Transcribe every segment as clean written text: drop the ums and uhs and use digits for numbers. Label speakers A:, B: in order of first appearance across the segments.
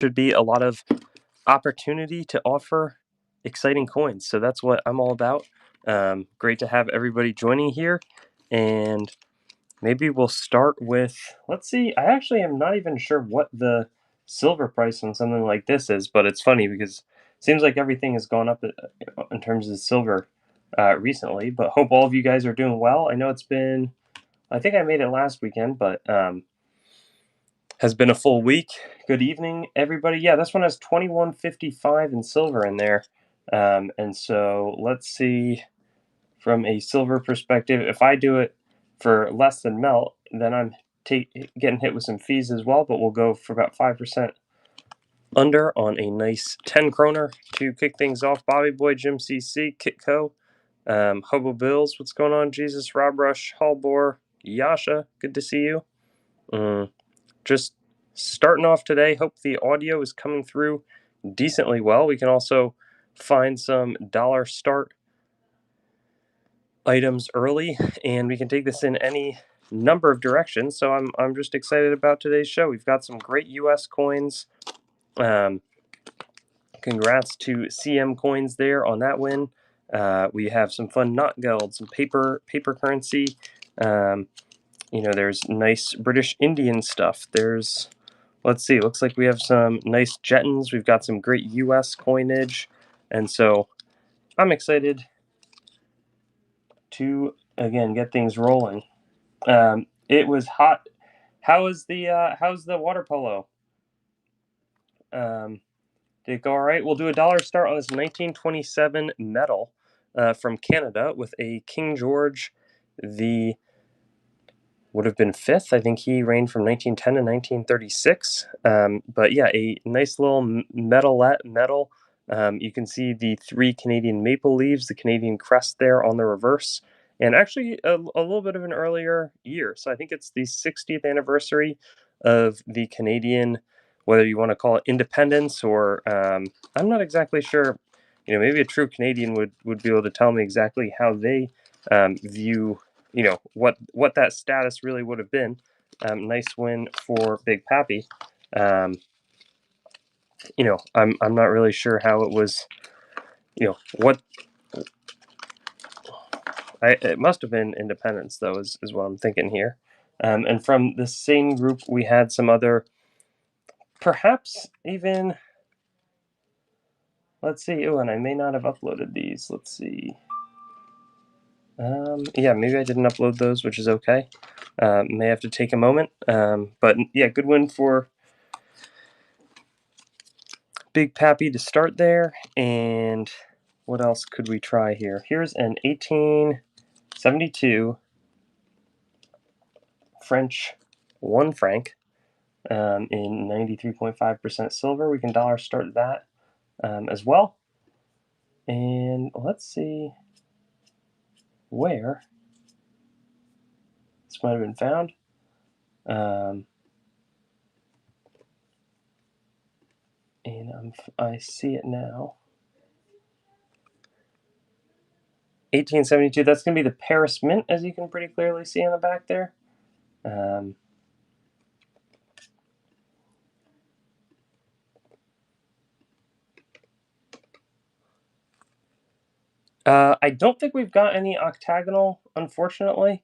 A: should be a lot of opportunity to offer exciting coins. So that's what I'm all about. Great to have everybody joining here. And maybe we'll start with, let's see, I actually am not even sure what the silver price on something like this is, but it's funny because it seems like everything has gone up in terms of silver recently. But hope all of you guys are doing well. I know it's been, I think I made it last weekend, but has been a full week. Good evening, everybody. Yeah, this one has 21.55 in silver in there. And so let's see from a silver perspective. If I do it for less than melt, then I'm getting hit with some fees as well, but we'll go for about 5% under on a nice 10 kroner to kick things off. Bobby Boy, Jim CC, Kitco, Hobo Bills, what's going on? Jesus, Rob Rush, Hallbor, Yasha, good to see you. Just starting off today. Hope the audio is coming through decently well. We can also find some dollar start items early, and we can take this in any number of directions. So I'm just excited about today's show. We've got some great U.S. coins. Congrats to CM Coins there on that win. We have some fun not gold, some paper currency. There's nice British Indian stuff. There's, let's see, looks like we have some nice Jettons. We've got some great U.S. coinage. And so I'm excited to, again, get things rolling. It was hot. How's the water polo? Did it go all right? We'll do a dollar start on this 1927 medal from Canada with a King George, the would have been fifth. I think he reigned from 1910 to 1936. But yeah, a nice little medal. You can see the 3 Canadian maple leaves, the Canadian crest there on the reverse, and actually a little bit of an earlier year. So I think it's the 60th anniversary of the Canadian, whether you want to call it independence or I'm not exactly sure. Maybe a true Canadian would be able to tell me exactly how they view what that status really would have been. Nice win for Big Pappy. I'm not really sure how it was. What it must have been independence though is what I'm thinking here. And from the same group we had some other, perhaps even. Let's see. Oh, and I may not have uploaded these. Let's see. Yeah, maybe I didn't upload those, which is okay. May have to take a moment. But yeah, good win for Big Pappy to start there. And what else could we try here? Here's an 1872 French 1 franc in 93.5% silver. We can dollar start that as well. And let's see where this might have been found. And I see it now. 1872, that's going to be the Paris Mint, as you can pretty clearly see on the back there. I don't think we've got any octagonal, unfortunately.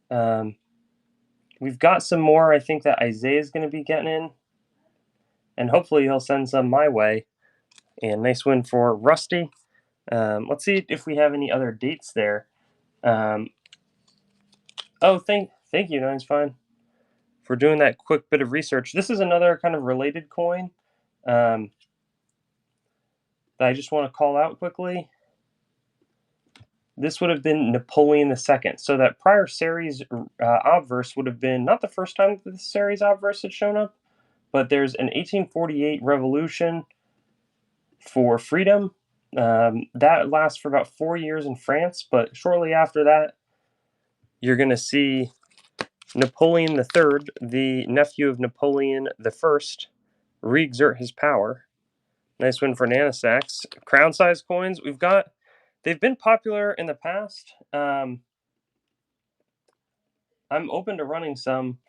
A: We've got some more, I think, that Isaiah is going to be getting in. And hopefully he'll send some my way. And nice win for Rusty. Let's see if we have any other dates there. Thank you. No, it's fine. For doing that quick bit of research. This is another kind of related coin that I just want to call out quickly. This would have been Napoleon II. So that prior series obverse would have been not the first time that the series obverse had shown up, but there's an 1848 revolution for freedom. That lasts for about 4 years in France, but shortly after that, you're going to see Napoleon III, the nephew of Napoleon I, re-exert his power. Nice win for Nanosax. Crown size coins, they've been popular in the past. I'm open to running some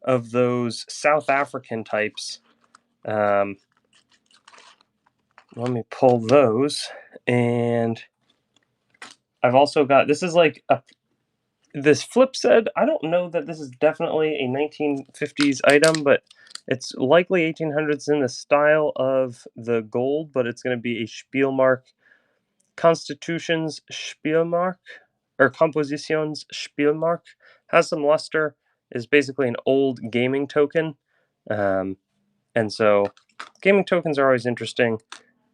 A: of those South African types. let me pull those. And I've also got, this is like this flip said, I don't know that this is definitely a 1950s item, but it's likely 1800s in the style of the gold, but it's going to be a Spielmark Constitutions Spielmark or Compositions Spielmark. Has some luster, is basically an old gaming token. And so gaming tokens are always interesting.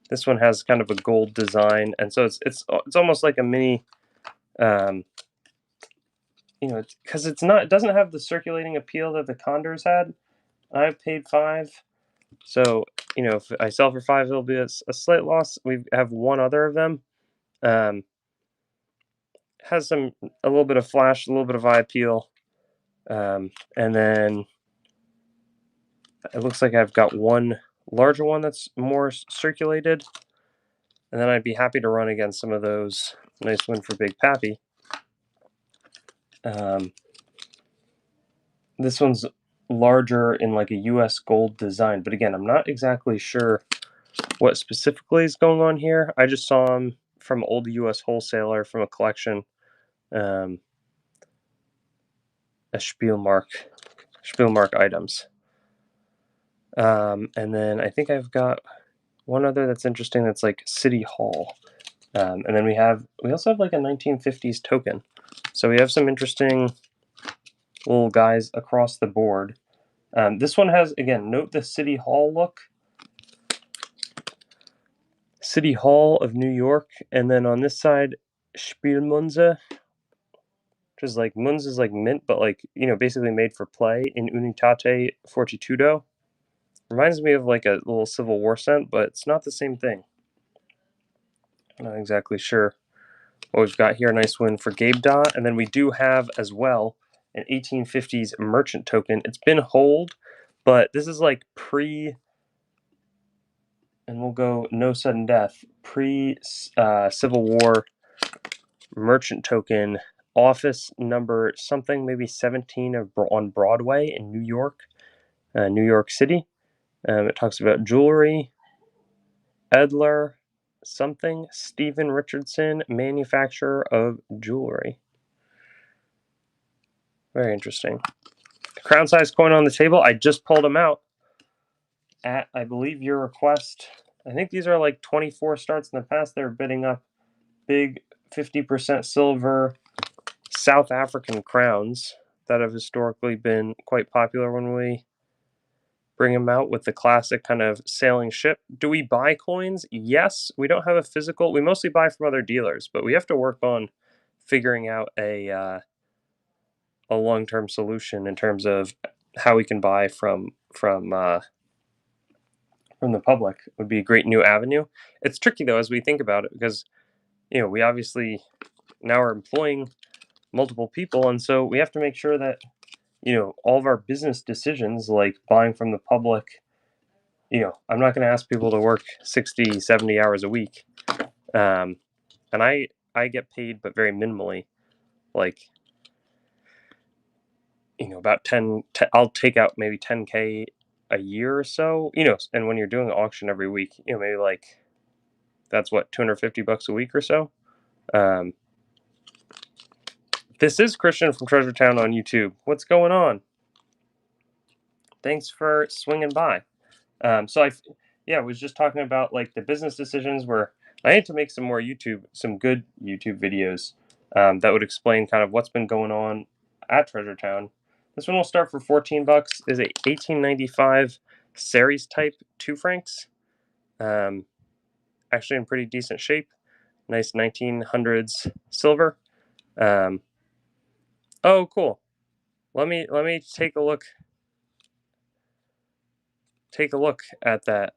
A: This one has kind of a gold design, and so it's almost like a mini, because it's not, it doesn't have the circulating appeal that the Condors had. I paid $5, so if I sell for $5, it'll be a slight loss. We have one other of them. Has a little bit of flash, a little bit of eye appeal, and then it looks like I've got one larger one that's more circulated, and then I'd be happy to run against some of those. Nice win for Big Pappy. This one's larger in like a US gold design, but again, I'm not exactly sure what specifically is going on here. I just saw them from old US wholesaler from a collection, a Spielmark items. And then I think I've got one other that's interesting that's like City Hall. And then we also have like a 1950s token. So we have some interesting little guys across the board. This one has, again, note the City Hall look. City Hall of New York. And then on this side, Spielmunze, which is like, Munz is like mint, but like, basically made for play in Unitate Fortitudo. Reminds me of like a little Civil War scent, but it's not the same thing. I'm not exactly sure what we've got here. Nice win for Gabe Dot. And then we do have as well an 1850s merchant token. It's been hold, but this is like and we'll go no sudden death, Civil War merchant token, office number something, maybe 17 on Broadway in New York, New York City. It talks about jewelry, Edler, something, Stephen Richardson, manufacturer of jewelry. Very interesting. Crown size coin on the table. I just pulled them out at, I believe, your request. I think these are like 24 starts in the past. They're bidding up big 50% silver South African crowns that have historically been quite popular when we bring them out with the classic kind of sailing ship. Do we buy coins? Yes. We don't have a physical. We mostly buy from other dealers, but we have to work on figuring out a long-term solution in terms of how we can buy from the public. Would be a great new avenue. It's tricky though as we think about it, because we obviously now are employing multiple people, and so we have to make sure that all of our business decisions, like buying from the public, I'm not going to ask people to work 60, 70 hours a week, and I get paid, but very minimally, like about 10, I'll take out maybe 10K a year or so, and when you're doing an auction every week, maybe like that's what, $250 a week or so. This is Christian from Treasure Town on YouTube. What's going on? Thanks for swinging by. So I was just talking about like the business decisions where I need to make some good YouTube videos that would explain kind of what's been going on at Treasure Town. This one will start for $14. Is a 1895 Ceres type 2 francs. Actually in pretty decent shape. Nice 1900s silver. Oh, cool. Let me take a look at that.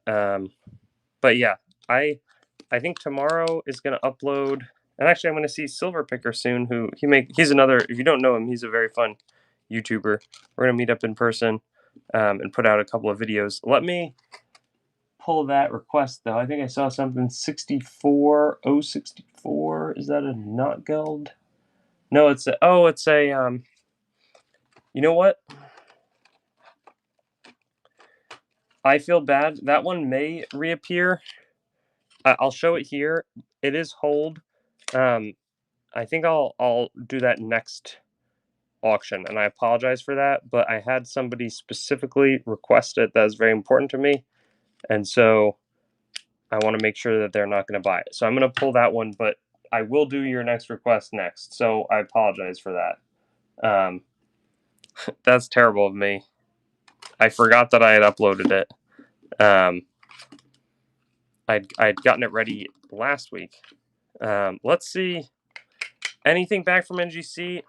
A: But yeah, I think tomorrow is going to upload, and actually I'm going to see Silver Picker soon, who he's another, if you don't know him, he's a very fun YouTuber. We're going to meet up in person and put out a couple of videos. Let me pull that request though. I think I saw something 64064. Is that a not geld? No, it's a you know what? I feel bad. That one may reappear. I'll show it here. It is hold. I think I'll do that next auction, and I apologize for that, but I had somebody specifically request it that is very important to me, and so I want to make sure that they're not going to buy it. So I'm going to pull that one, but I will do your next request next. So I apologize for that. That's terrible of me. I forgot that I had uploaded it. I'd gotten it ready last week. Let's see. Anything back from NGC?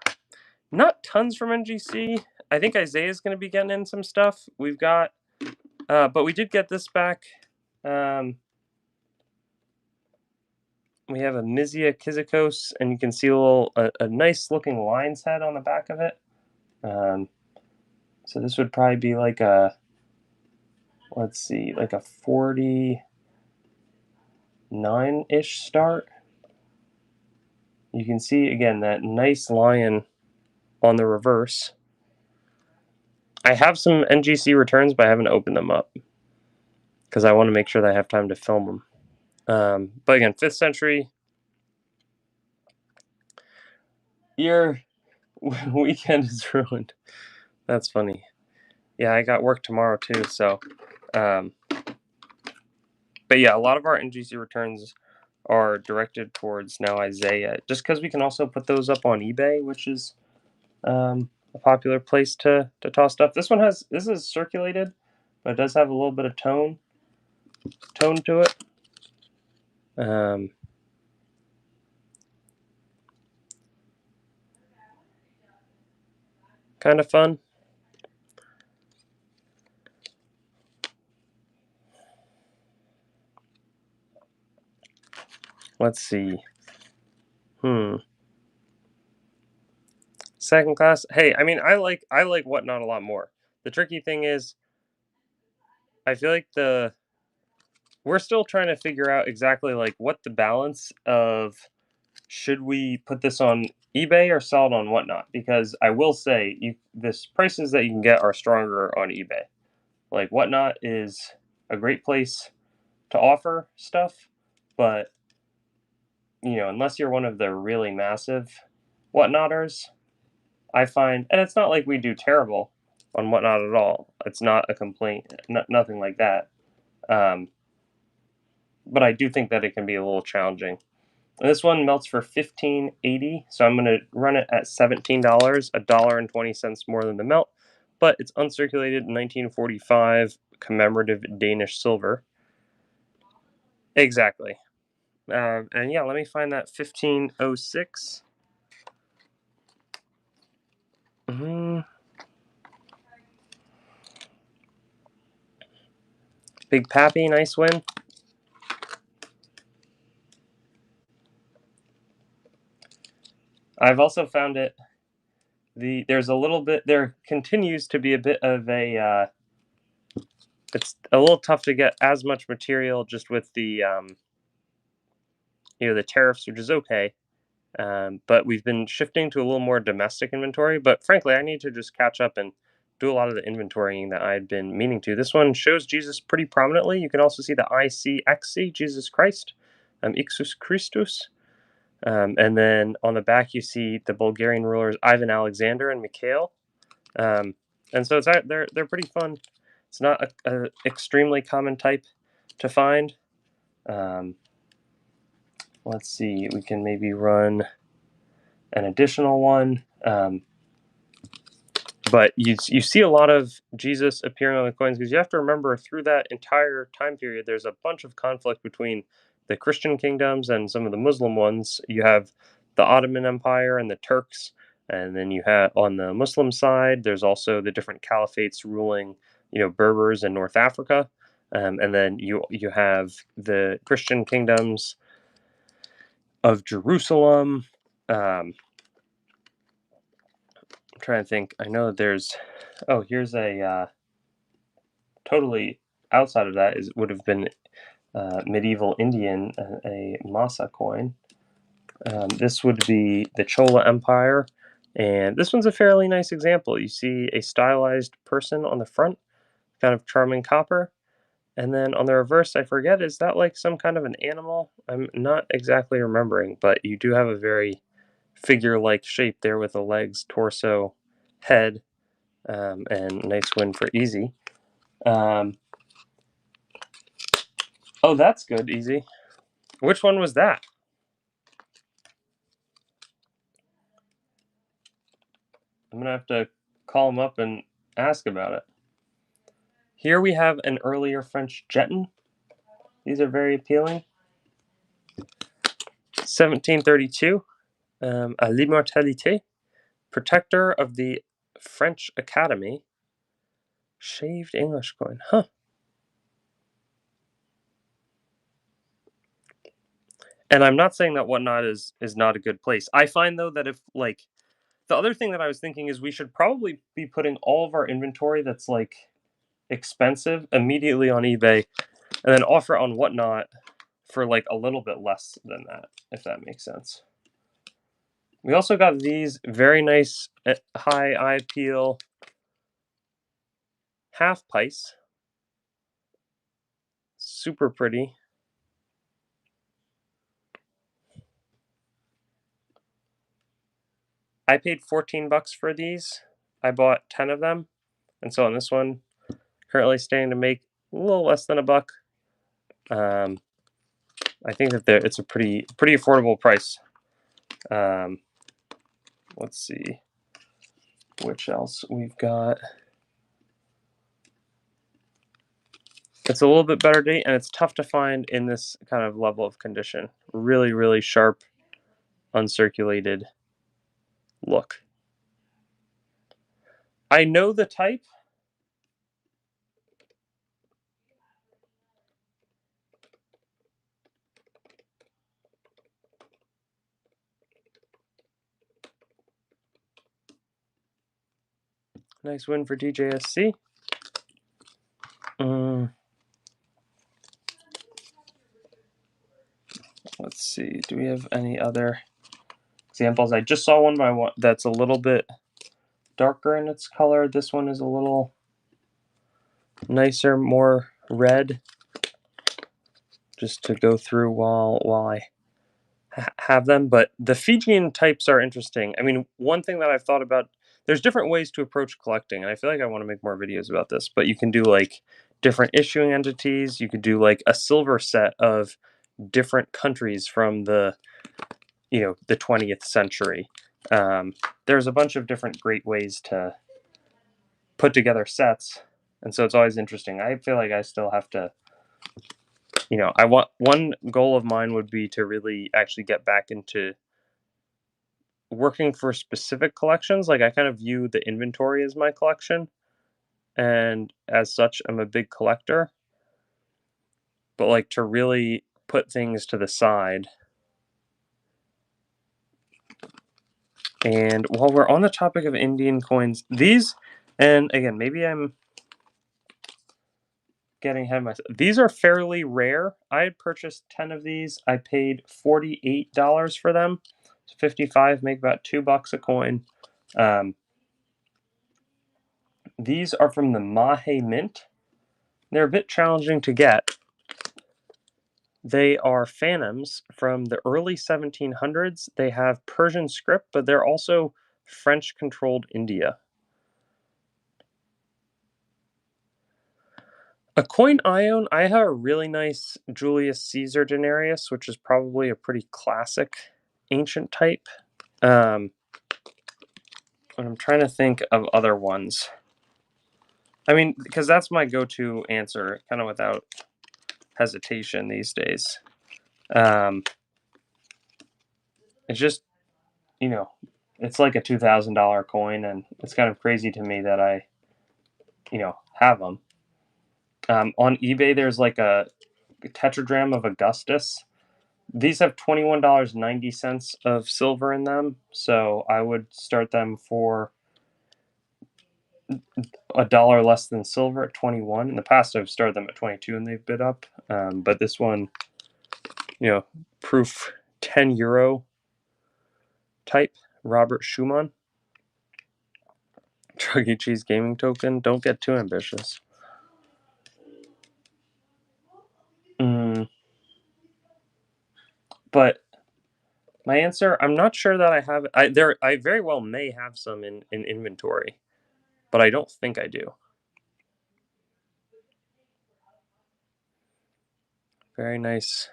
A: Not tons from NGC. I think Isaiah's going to be getting in some stuff. We've got, but we did get this back. We have a Mizia Kizikos, and you can see a nice looking lion's head on the back of it. So this would probably be like a, let's see, like a 49-ish start. You can see, again, that nice lion on the reverse. I have some NGC returns, but I haven't opened them up because I want to make sure that I have time to film them. But again, 5th century. Your weekend is ruined. That's funny. Yeah, I got work tomorrow too, so. But yeah, a lot of our NGC returns are directed towards now Isaiah, just because we can also put those up on eBay, which is a popular place to toss stuff. This is circulated, but it does have a little bit of tone to it. Kind of fun. Let's see. Second class. Hey, I mean, I like Whatnot a lot more. The tricky thing is, I feel like we're still trying to figure out exactly like what the balance of should we put this on eBay or sell it on Whatnot, because I will say this prices that you can get are stronger on eBay. Like Whatnot is a great place to offer stuff, but unless you're one of the really massive Whatnotters, I find, and it's not like we do terrible on Whatnot at all. It's not a complaint, nothing like that. But I do think that it can be a little challenging. And this one melts for $15.80, so I'm going to run it at $17, $1.20 more than the melt. But it's uncirculated 1945 commemorative Danish silver. Exactly. And yeah, let me find that 1506. Big Pappy, nice win. I've also found it. There continues to be a bit of a. It's a little tough to get as much material just with the the tariffs, which is okay. But we've been shifting to a little more domestic inventory. But frankly, I need to just catch up and do a lot of the inventorying that I'd been meaning to. This one shows Jesus pretty prominently. You can also see the ICXC, Jesus Christ, Ixus Christus. And then on the back, you see the Bulgarian rulers Ivan Alexander and Mikhail. And so they're pretty fun. It's not a extremely common type to find. Let's see, we can maybe run an additional one. But you see a lot of Jesus appearing on the coins, because you have to remember through that entire time period, there's a bunch of conflict between the Christian kingdoms and some of the Muslim ones. You have the Ottoman Empire and the Turks, and then you have on the Muslim side, there's also the different caliphates ruling, Berbers in North Africa, and then you have the Christian kingdoms of Jerusalem. I'm trying to think. I know that there's. Oh, here's a totally outside of that would have been medieval Indian, a Masa coin. This would be the Chola Empire, and this one's a fairly nice example. You see a stylized person on the front, kind of charming copper, And then on the reverse, I forget, is that like some kind of an animal? I'm not exactly remembering, but you do have a very figure-like shape there with the legs, torso, head, and nice win for easy. Oh, that's good, easy. Which one was that? I'm going to have to call him up and ask about it. Here we have an earlier French Jeton. These are very appealing. 1732, à l'immortalité, protector of the French Academy. Shaved English coin, huh? And I'm not saying that Whatnot is not a good place. I find though that if like the other thing that I was thinking is we should probably be putting all of our inventory that's like expensive immediately on eBay and then offer on Whatnot for like a little bit less than that, if that makes sense. We also got these very nice high eye appeal half pice. Super pretty. I paid $14 for these. I bought 10 of them. And so on this one, currently standing to make a little less than $1. I think that it's a pretty affordable price. Let's see which else we've got. It's a little bit better date, and it's tough to find in this kind of level of condition. Really, really sharp, uncirculated look. I know the type. Nice win for DJSC. Let's see. Do we have any other examples? I just saw one by one that's a little bit darker in its color. This one is a little nicer, more red. Just to go through while I have them. But the Fijian types are interesting. I mean, one thing that I've thought about, there's different ways to approach collecting, and I feel like I want to make more videos about this, but you can do like different issuing entities. You could do like a silver set of different countries from the 20th century. There's a bunch of different great ways to put together sets, and so it's always interesting. I feel like I still have to, I want, one goal of mine would be to really actually get back into working for specific collections. Like I kind of view the inventory as my collection, and as such I'm a big collector, but like to really put things to the side. And while we're on the topic of Indian coins, these, and again, maybe I'm getting ahead of myself, these are fairly rare. I had purchased 10 of these. I paid $48 for them. So 55 make about $2 a coin. These are from the Mahe Mint. They're a bit challenging to get. They are phantoms from the early 1700s. They have Persian script, but they're also French-controlled India. A coin I own, I have a really nice Julius Caesar denarius, which is probably a pretty classic ancient type. And I'm trying to think of other ones. I mean, because that's my go-to answer, kind of without hesitation these days. It's just, it's like a $2,000 coin, and it's kind of crazy to me that I, have them. On eBay, there's like a tetradrachm of Augustus. These have $21.90 of silver in them, so I would start them for $1 less than silver at 21. In the past, I've started them at 22, and they've bid up. But this one, proof 10 euro type, Robert Schumann. Chuck E. Cheese gaming token. Don't get too ambitious. but my answer, I'm not sure that I have. I very well may have some in inventory, but I don't think I do. Very nice.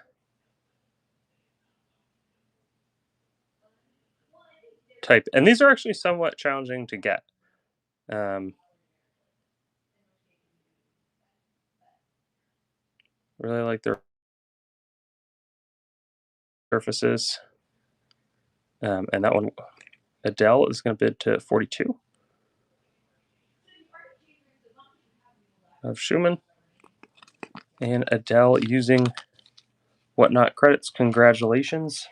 A: Type, and these are actually somewhat challenging to get. Really like their surfaces. And that one, Adele is going to bid to 42 of Schumann. And Adele using Whatnot credits. Congratulations.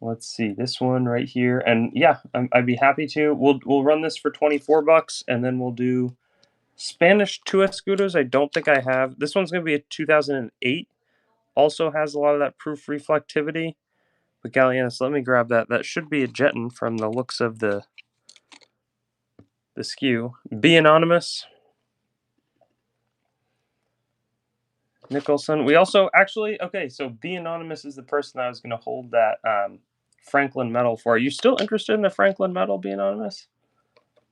A: Let's see this one right here, and yeah, I'd be happy to. We'll run this for $24, and then we'll do Spanish two escudos. I don't think I have. This one's going to be a 2008. Also has a lot of that proof reflectivity. But Gallienus, let me grab that. That should be a Jetton from the looks of the skew. Be Anonymous. Nicholson. We also actually, okay, so Be Anonymous is the person I was going to hold that Franklin medal for. Are you still interested in the Franklin medal, Be Anonymous?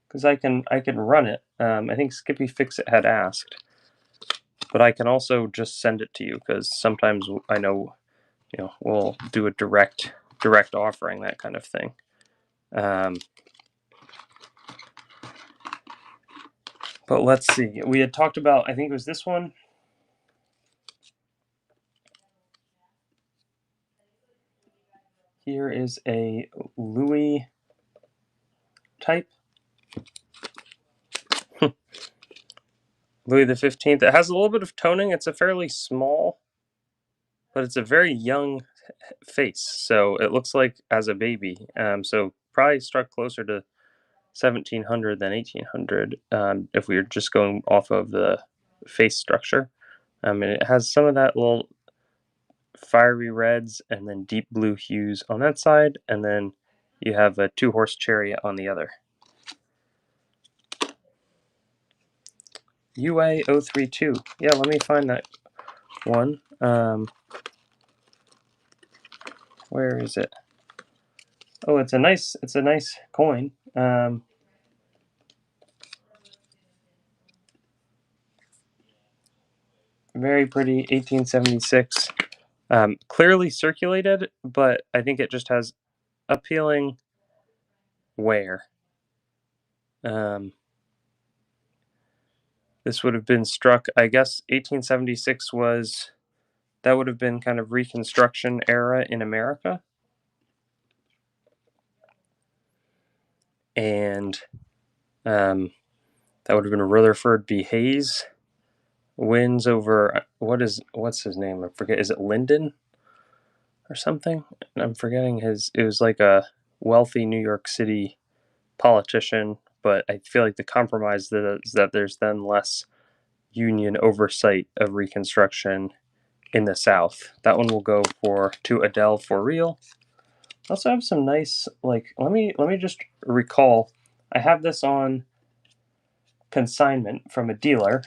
A: Because I can run it. I think Skippy Fixit had asked, but I can also just send it to you because sometimes I know, we'll do a direct offering, that kind of thing. But let's see. We had talked about, I think it was this one. Here is a Louis type. Louis the 15th. It has a little bit of toning. It's a fairly small, but it's a very young face. So it looks like as a baby. So probably struck closer to 1700 than 1800 if we were just going off of the face structure. And it has some of that little fiery reds and then deep blue hues on that side, and then you have a 2-horse chariot on the other. UA032. Yeah, let me find that one. Where is it? Oh, it's a nice coin. Very pretty, 1876. Clearly circulated, but I think it just has appealing wear. This would have been struck, I guess 1876 was, that would have been kind of Reconstruction era in America. And that would have been Rutherford B. Hayes. Wins over, what's his name? I forget. Is it Lyndon or something? I'm forgetting his. It was like a wealthy New York City politician, but I feel like the compromise is that there's then less Union oversight of Reconstruction in the South. That one will go to Adele for real. I also have some nice, like, let me just recall. I have this on consignment from a dealer,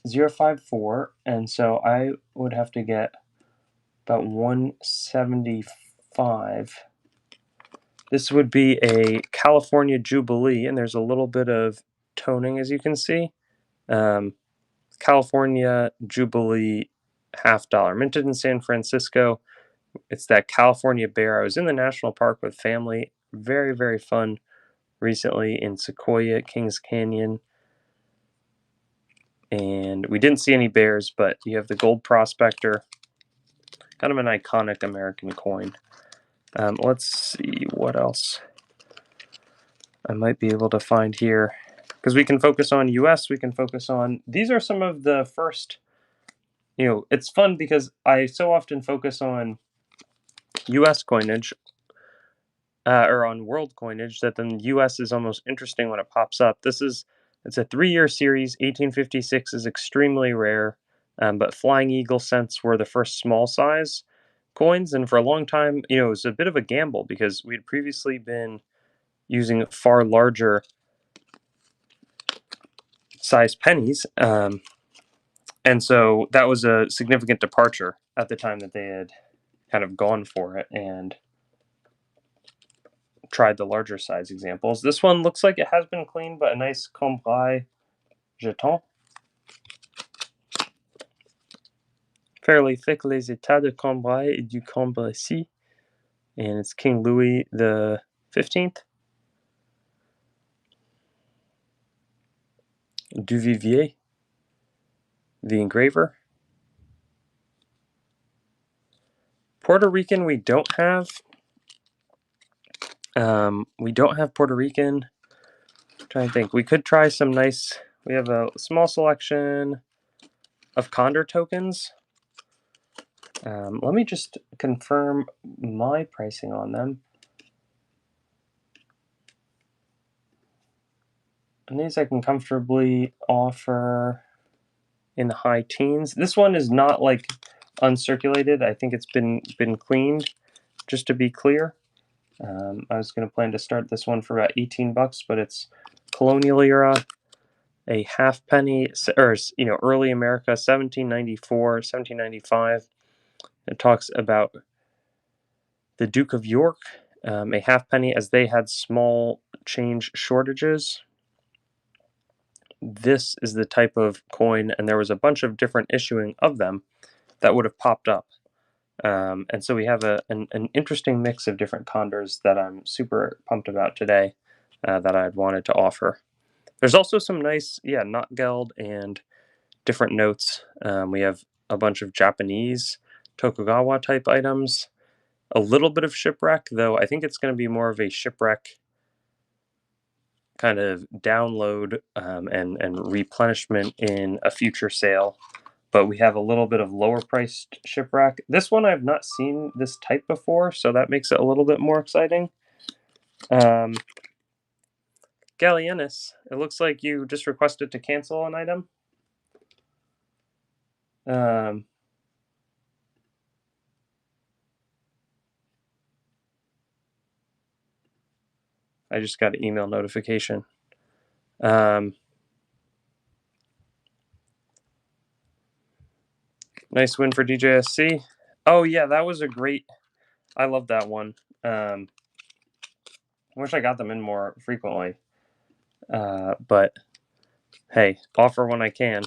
A: 054, and so I would have to get about 175. This would be a California Jubilee, and there's a little bit of toning, as you can see. California Jubilee $50, minted in San Francisco. It's that California bear. I was in the national park with family. Very, very fun recently in Sequoia, Kings Canyon. And we didn't see any bears, but you have the gold prospector. Kind of an iconic American coin. Let's see what else I might be able to find here. Because we can focus on US, we can focus on... These are some of the first... it's fun because I so often focus on US coinage, or on world coinage, that then US is almost interesting when it pops up. It's a 3-year series. 1856 is extremely rare, but Flying Eagle cents were the first small size coins, and for a long time, it was a bit of a gamble because we had previously been using far larger size pennies, and so that was a significant departure at the time that they had kind of gone for it and tried the larger size examples. This one looks like it has been cleaned, but a nice Cambrai jeton. Fairly thick, Les États de Cambrai et du Cambrésis, and it's King Louis the 15th. Duvivier, the engraver. Puerto Rican we don't have. We don't have Puerto Rican. I'm trying to think. We could try some nice. We have a small selection of Condor tokens. Let me just confirm my pricing on them. And these I can comfortably offer in the high teens. This one is not like uncirculated. I think it's been cleaned, just to be clear. I was going to plan to start this one for about 18 bucks, but it's colonial era, a halfpenny, or early America, 1794, 1795. It talks about the Duke of York, a halfpenny, as they had small change shortages. This is the type of coin, and there was a bunch of different issuing of them that would have popped up. And so we have an interesting mix of different condors that I'm super pumped about today that I'd wanted to offer. There's also some nice, Notgeld and different notes. We have a bunch of Japanese Tokugawa type items, a little bit of shipwreck, though I think it's going to be more of a shipwreck kind of download and replenishment in a future sale. But we have a little bit of lower priced shipwreck. This one I've not seen this type before, so that makes it a little bit more exciting. Gallienus, it looks like you just requested to cancel an item. I just got an email notification. Nice win for DJSC. Oh yeah, that was a great. I love that one. I wish I got them in more frequently. But hey, offer when I can.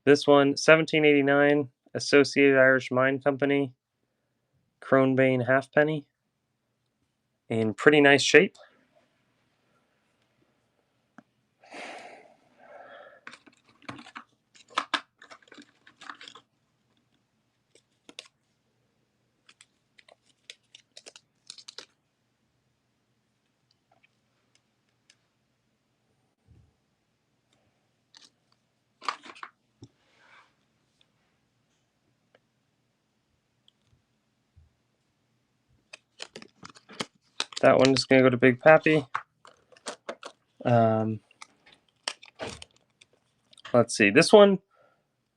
A: This one, 1789, Associated Irish Mine Company, Cronbane halfpenny, in pretty nice shape. That one is going to go to Big Pappy. Let's see. This one,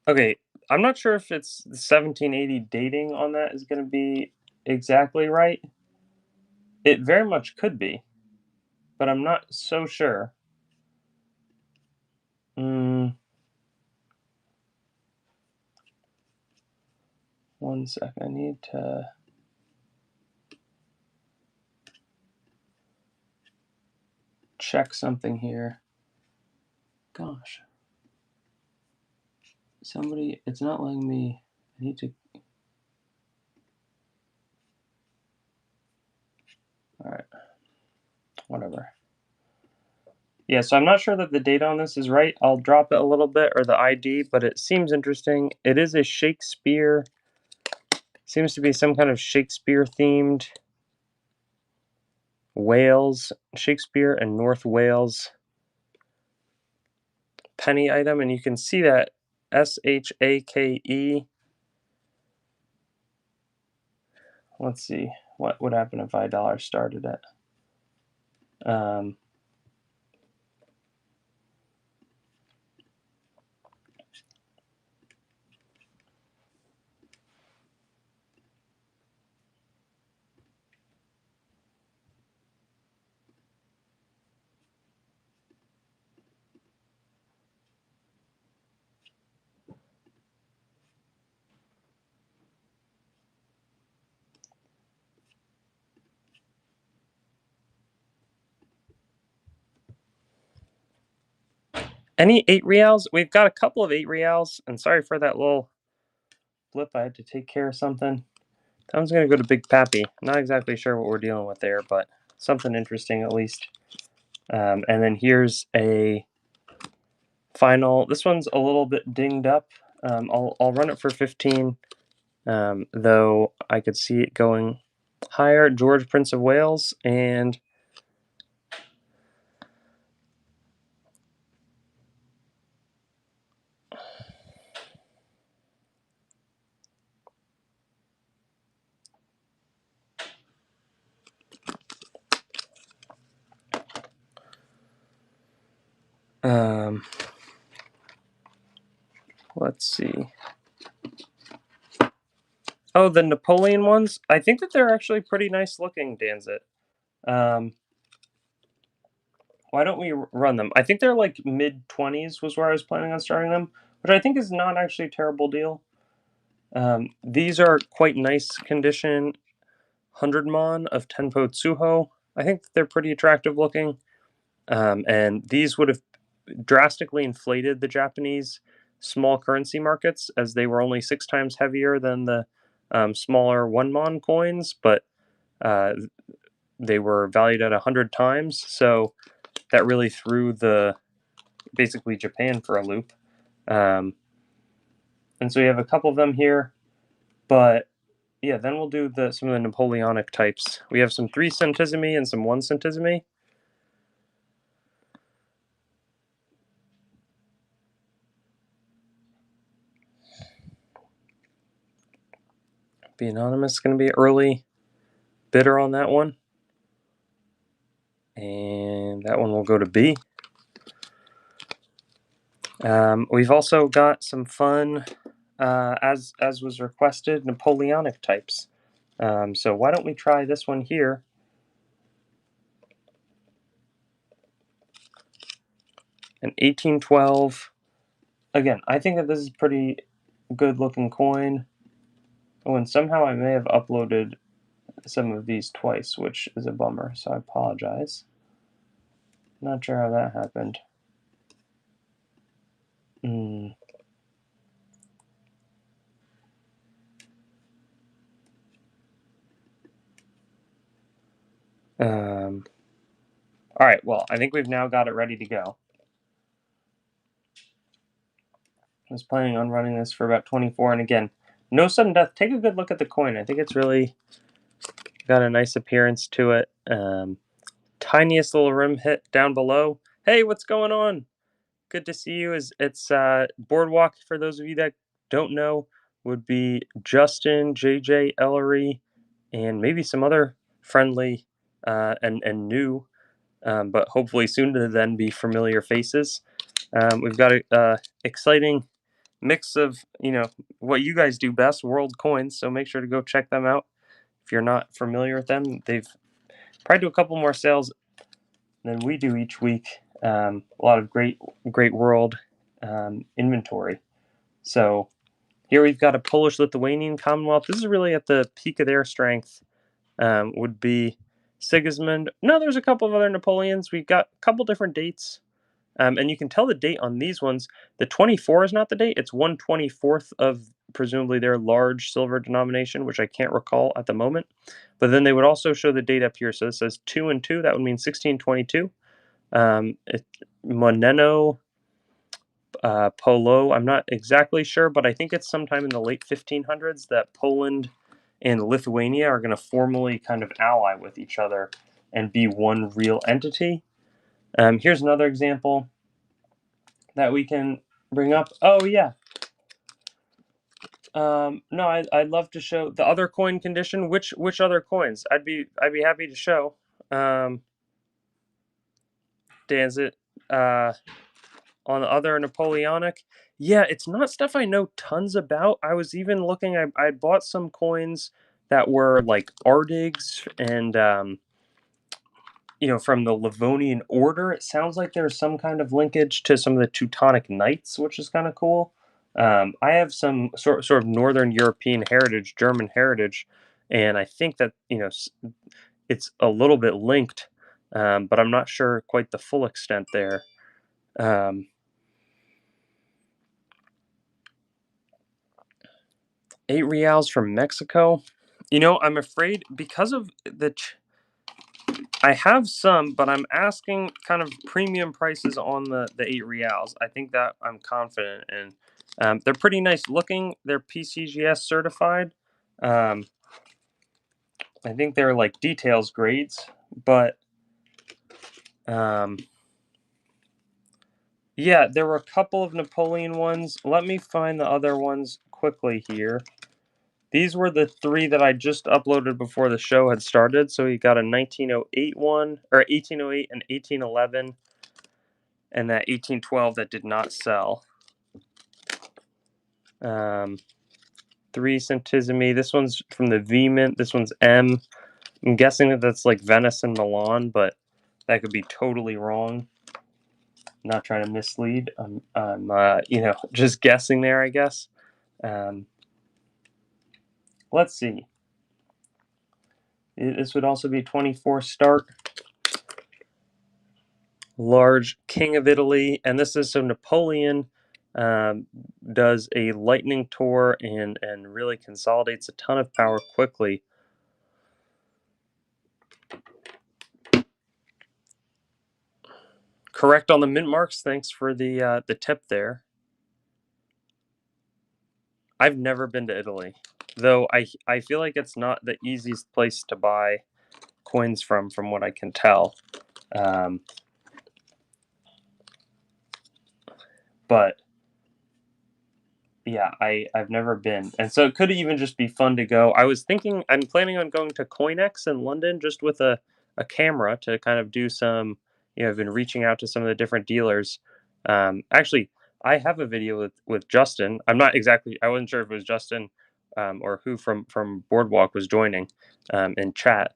A: okay, I'm not sure if it's the 1780 dating on that is going to be exactly right. It very much could be, but I'm not so sure. One sec, I need to... check something here. Gosh. Somebody, it's not letting me, I need to... Alright. Whatever. Yeah, so I'm not sure that the date on this is right. I'll drop it a little bit, or the ID, but it seems interesting. It is a Shakespeare, seems to be some kind of Shakespeare-themed Wales, Shakespeare and North Wales penny item, and you can see that SHAKE. Let's see, what would happen if $5 started it? Any 8 reals? We've got a couple of 8 reals, and sorry for that little blip. I had to take care of something. That one's gonna go to Big Pappy. Not exactly sure what we're dealing with there, but something interesting at least. And then here's a final. This one's a little bit dinged up. I'll run it for 15, though I could see it going higher. George, Prince of Wales, and let's see. Oh, the Napoleon ones. I think that they're actually pretty nice looking, Danzit. Why don't we run them? I think they're like mid-20s was where I was planning on starting them, which I think is not actually a terrible deal. These are quite nice condition. 100 mon of Tenpo Tsuho. I think they're pretty attractive looking. And these would have drastically inflated the Japanese small currency markets, as they were only 6 times heavier than the smaller 1 mon coins, but they were valued at 100 times. So that really threw basically Japan for a loop. And so we have a couple of them here, but yeah, then we'll do some of the Napoleonic types. We have some 3 centesimi and some 1 centesimi. Be Anonymous going to be early bidder on that one. And that one will go to B. We've also got some fun, as was requested, Napoleonic types. So why don't we try this one here? An 1812. Again, I think that this is pretty good looking coin. Oh, and somehow I may have uploaded some of these twice, which is a bummer, so I apologize. Not sure how that happened. All right, well, I think we've now got it ready to go. I was planning on running this for about 24, and again, no sudden death. Take a good look at the coin. I think it's really got a nice appearance to it. Tiniest little rim hit down below. Hey, what's going on? Good to see you. It's Boardwalk, for those of you that don't know, would be Justin, JJ, Ellery, and maybe some other friendly and new, but hopefully soon to then be familiar faces. We've got a exciting mix of what you guys do best, World Coins. So make sure to go check them out if you're not familiar with them. They've probably do a couple more sales than we do each week. A lot of great World inventory. So here we've got a Polish-Lithuanian Commonwealth. This is really at the peak of their strength. Would be Sigismund. No, there's a couple of other Napoleons. We've got a couple different dates. And you can tell the date on these ones. The 24 is not the date. It's 1/24 of presumably their large silver denomination, which I can't recall at the moment. But then they would also show the date up here. So this says 2 and 2. That would mean 1622. Moneno Polo. I'm not exactly sure, but I think it's sometime in the late 1500s that Poland and Lithuania are going to formally kind of ally with each other and be one real entity. Here's another example that we can bring up. Oh yeah. No, I'd love to show the other coin condition. Which other coins? I'd be happy to show. Danzit, on the other Napoleonic. Yeah, it's not stuff I know tons about. I was even looking. I bought some coins that were like Ardigs and from the Livonian Order. It sounds like there's some kind of linkage to some of the Teutonic Knights, which is kind of cool. I have some sort of Northern European heritage, German heritage, and I think that it's a little bit linked, but I'm not sure quite the full extent there. 8 reals from Mexico. You know, I'm afraid because of I have some, but I'm asking kind of premium prices on the 8 reals. I think that I'm confident in. They're pretty nice looking. They're PCGS certified. Um, I think they're like details grades, but um, yeah, there were a couple of Napoleon ones. Let me find the other ones quickly here. These were the 3 that I just uploaded before the show had started. So you got a 1908 one, or 1808 and 1811, and that 1812 that did not sell. 3 centesimi. This one's from the V Mint. This one's M. I'm guessing that that's like Venice and Milan, but that could be totally wrong. I'm not trying to mislead. I'm just guessing there, I guess. Let's see. This would also be 24 start. Large King of Italy, and this is so Napoleon does a lightning tour and really consolidates a ton of power quickly. Correct on the mint marks. Thanks for the tip there. I've never been to Italy, though. I feel like it's not the easiest place to buy coins from what I can tell. But yeah, I've never been, and so it could even just be fun to go. I was thinking I'm planning on going to CoinEx in London just with a camera to kind of do some. I've been reaching out to some of the different dealers. Actually, I have a video with Justin. I wasn't sure if it was Justin or who from Boardwalk was joining in chat,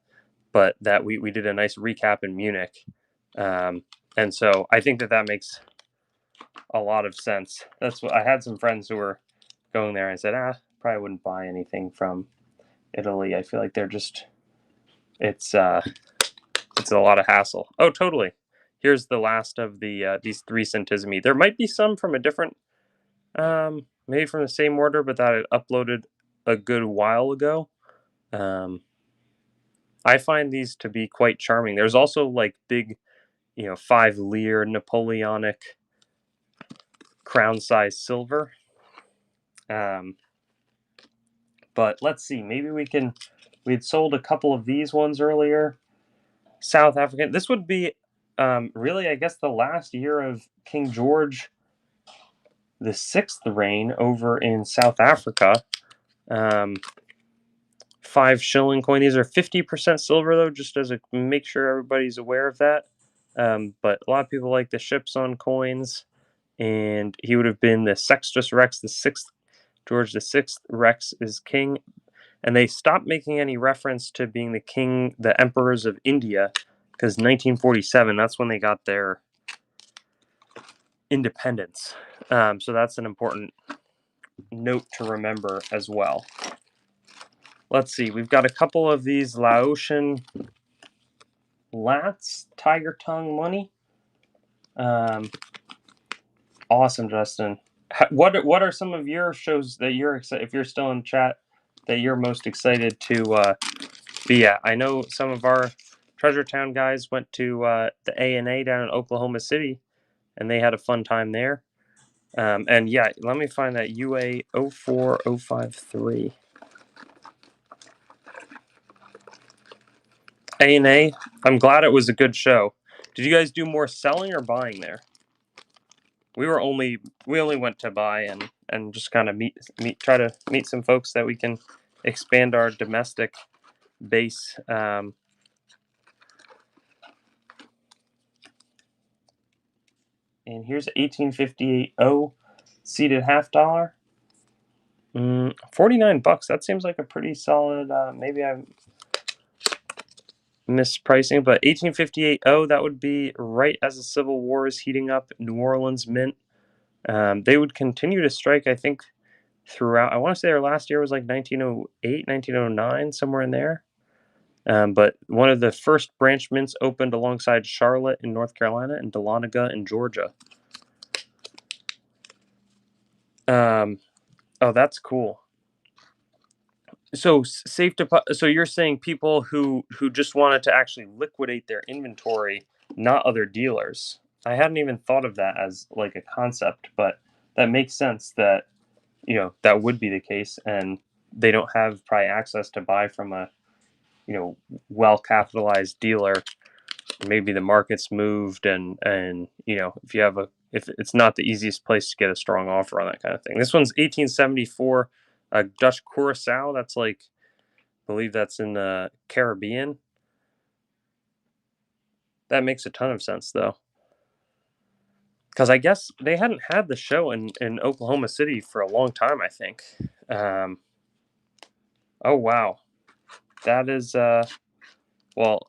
A: but that we did a nice recap in Munich, and so I think that makes a lot of sense. That's what I had some friends who were going there. And I said, probably wouldn't buy anything from Italy. I feel like they're just it's a lot of hassle. Oh, totally. Here's the last of these 3 centesimi. There might be some from a different, maybe from the same order, but that I uploaded a good while ago. I find these to be quite charming. There's also like big, 5 lire Napoleonic crown size silver. But let's see, maybe we had sold a couple of these ones earlier. South African. This would be really, I guess, the last year of King George the Sixth reign over in South Africa. 5 shilling coin. These are 50% silver, though, just as a make sure everybody's aware of that. But a lot of people like the ships on coins, and he would have been the Sextus Rex the Sixth. George the Sixth Rex is king, and they stopped making any reference to being the emperors of India, because 1947, that's when they got their independence. So that's an important note to remember as well. Let's see, we've got a couple of these Laotian lats, tiger tongue money. Awesome, Justin. What are some of your shows that you're excited, if you're still in chat, that you're most excited to be at? I know some of our Treasure Town guys went to the ANA down in Oklahoma City, and they had a fun time there. And yeah, let me find that UA 04053. ANA, I'm glad it was a good show. Did you guys do more selling or buying there? We only went to buy and just kind of try to meet some folks that we can expand our domestic base. And here's 1858 seated $50. $49. That seems like a pretty solid. Maybe I'm mispricing, but 1858 that would be right as the Civil War is heating up. New Orleans Mint. They would continue to strike, I think, throughout. I want to say their last year was like 1908, 1909, somewhere in there. But one of the first branch mints opened alongside Charlotte in North Carolina and Dahlonega in Georgia. Oh, that's cool. So safe deposit. So you're saying people who just wanted to actually liquidate their inventory, not other dealers. I hadn't even thought of that as like a concept, but that makes sense that that would be the case, and they don't have probably access to buy from a well capitalized dealer. Maybe the market's moved, and if you have if it's not the easiest place to get a strong offer on that kind of thing. This one's 1874, Dutch Curacao. That's like, I believe that's in the Caribbean. That makes a ton of sense though, because I guess they hadn't had the show in Oklahoma City for a long time, I think. Oh wow, that is well,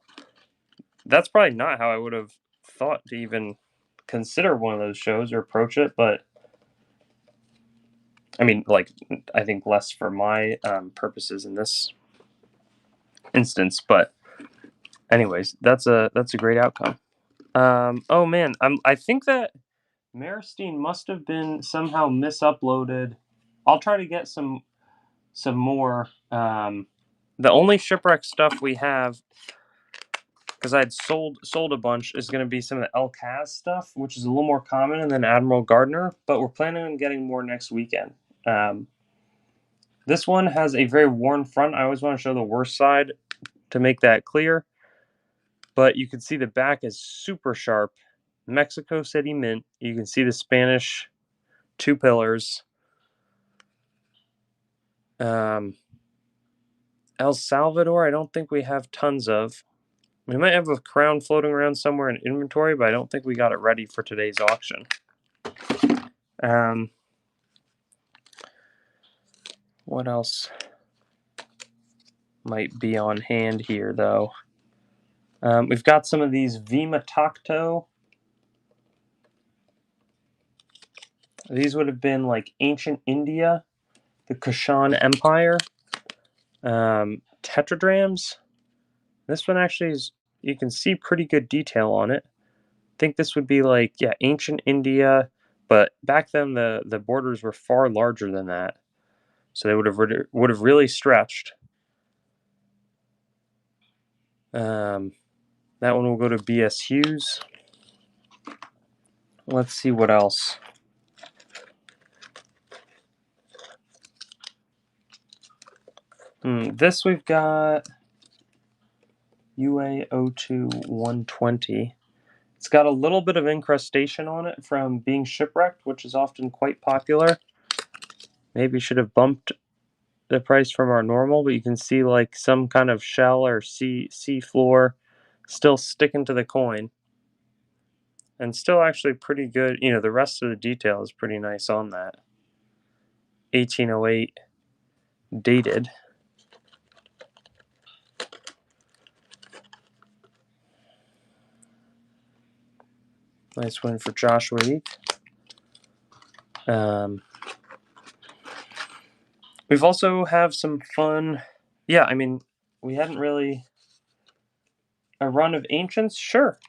A: that's probably not how I would have thought to even consider one of those shows or approach it, but I mean, like, I think less for my purposes in this instance. But anyways, that's a great outcome. Oh man, I think that Maristine must have been somehow misuploaded. I'll try to get some more. The only shipwreck stuff we have, because I'd sold a bunch, is going to be some of the El Kaz stuff, which is a little more common, and then Admiral Gardner. But we're planning on getting more next weekend. This one has a very worn front. I always want to show the worst side to make that clear. But you can see the back is super sharp. Mexico City Mint. You can see the Spanish 2 pillars. El Salvador, I don't think we have tons of. We might have a crown floating around somewhere in inventory, but I don't think we got it ready for today's auction. What else might be on hand here, though? We've got some of these Vima Takto. These would have been like ancient India, the Kushan Empire. Tetradrams. This one actually is, you can see pretty good detail on it. I think this would be like, yeah, ancient India, but back then the borders were far larger than that. So they would have really stretched. That one will go to B.S. Hughes. Let's see what else. This we've got UA02 120. It's got a little bit of incrustation on it from being shipwrecked, which is often quite popular. Maybe should have bumped the price from our normal, but you can see like some kind of shell or sea floor still sticking to the coin, and still actually pretty good. The rest of the detail is pretty nice on that. 1808 dated. Nice win for Joshua Eek. We've also have some fun. Yeah, I mean, we hadn't really a run of ancients. Sure,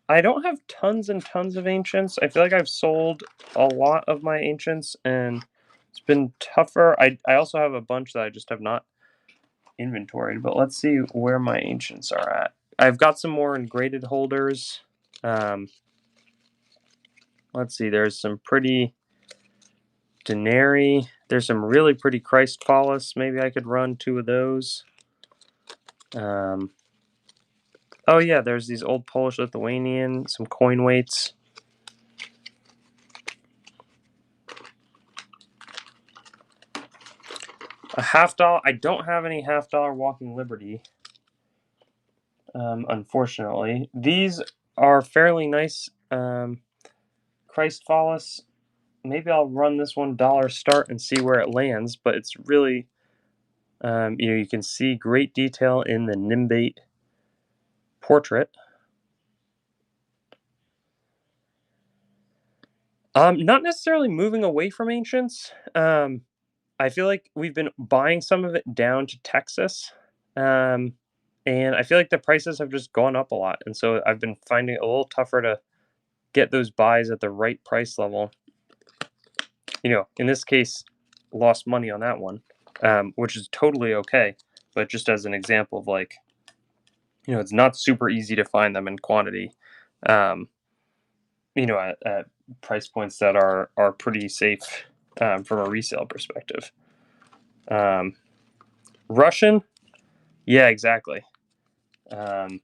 A: I don't have tons and tons of ancients. I feel like I've sold a lot of my ancients, and it's been tougher. I also have a bunch that I just have not inventoried, but let's see where my ancients are at. I've got some more in graded holders. Let's see, there's some pretty Denari. There's some really pretty Christphallus. Maybe I could run 2 of those. Oh yeah, there's these old Polish Lithuanian, some coin weights. A $50. I don't have any $50 Walking Liberty, unfortunately. These are fairly nice. Christphallus. Maybe I'll run this one dollar start and see where it lands, but it's really, you can see great detail in the Nimbate portrait. Not necessarily moving away from ancients. I feel like we've been buying some of it down to Texas, and I feel like the prices have just gone up a lot, and so I've been finding it a little tougher to get those buys at the right price level. In this case, lost money on that one. which is totally okay. But just as an example of like, it's not super easy to find them in quantity, um, at price points that are pretty safe from a resale perspective. Um, Russian, yeah, exactly. Um,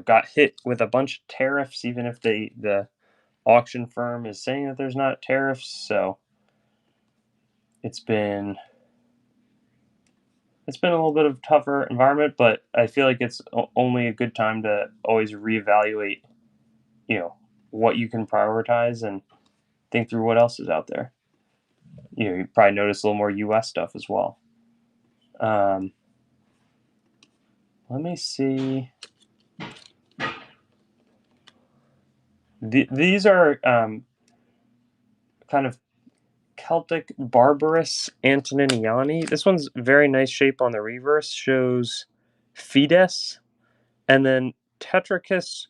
A: got hit with a bunch of tariffs, even if the auction firm is saying that there's not tariffs. So it's been a little bit of tougher environment, but I feel like it's only a good time to always reevaluate, what you can prioritize and think through what else is out there. You probably notice a little more U.S. stuff as well. Um, Let me see. These are kind of Celtic Barbarous Antoniniani. This one's very nice shape on the reverse. Shows Fides. And then Tetricus,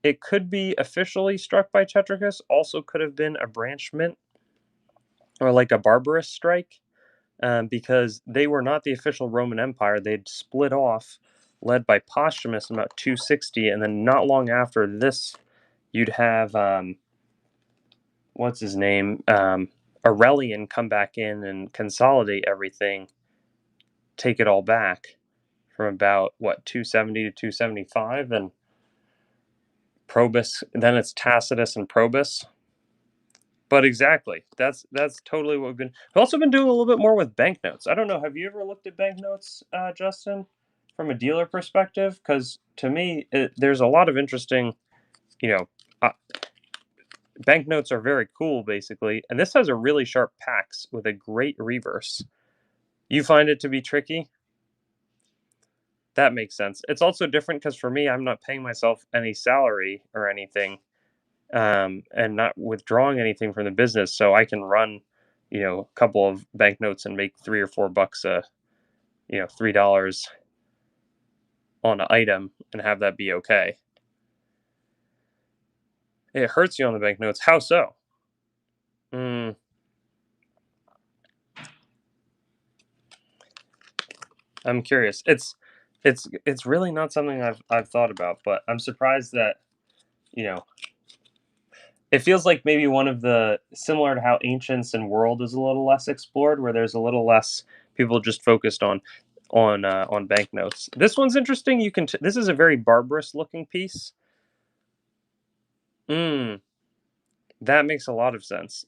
A: it could be officially struck by Tetricus. Also could have been a branchment or like a Barbarous strike, because they were not the official Roman Empire. They'd split off, led by Postumus in about 260. And then not long after this, you'd have, what's his name? Aurelian come back in and consolidate everything, take it all back from about 270 to 275, and Probus. Then it's Tacitus and Probus. But exactly, that's totally what we've also been doing a little bit more with banknotes. I don't know. Have you ever looked at banknotes, Justin, from a dealer perspective? Because to me, there's a lot of interesting, you know, uh, banknotes are very cool, basically. And this has a really sharp pax with a great reverse. You find it to be tricky? That makes sense. It's also different because for me, I'm not paying myself any salary or anything, and not withdrawing anything from the business. So I can run, a couple of banknotes and make $3 or $4 $3 on an item and have that be okay. It hurts you on the banknotes. How so? I'm curious. It's really not something I've thought about, but I'm surprised that, you know it feels like maybe one of the similar to how Ancients and World is a little less explored, where there's a little less people just focused on banknotes. This one's interesting. This is a very barbarous looking piece. That makes a lot of sense.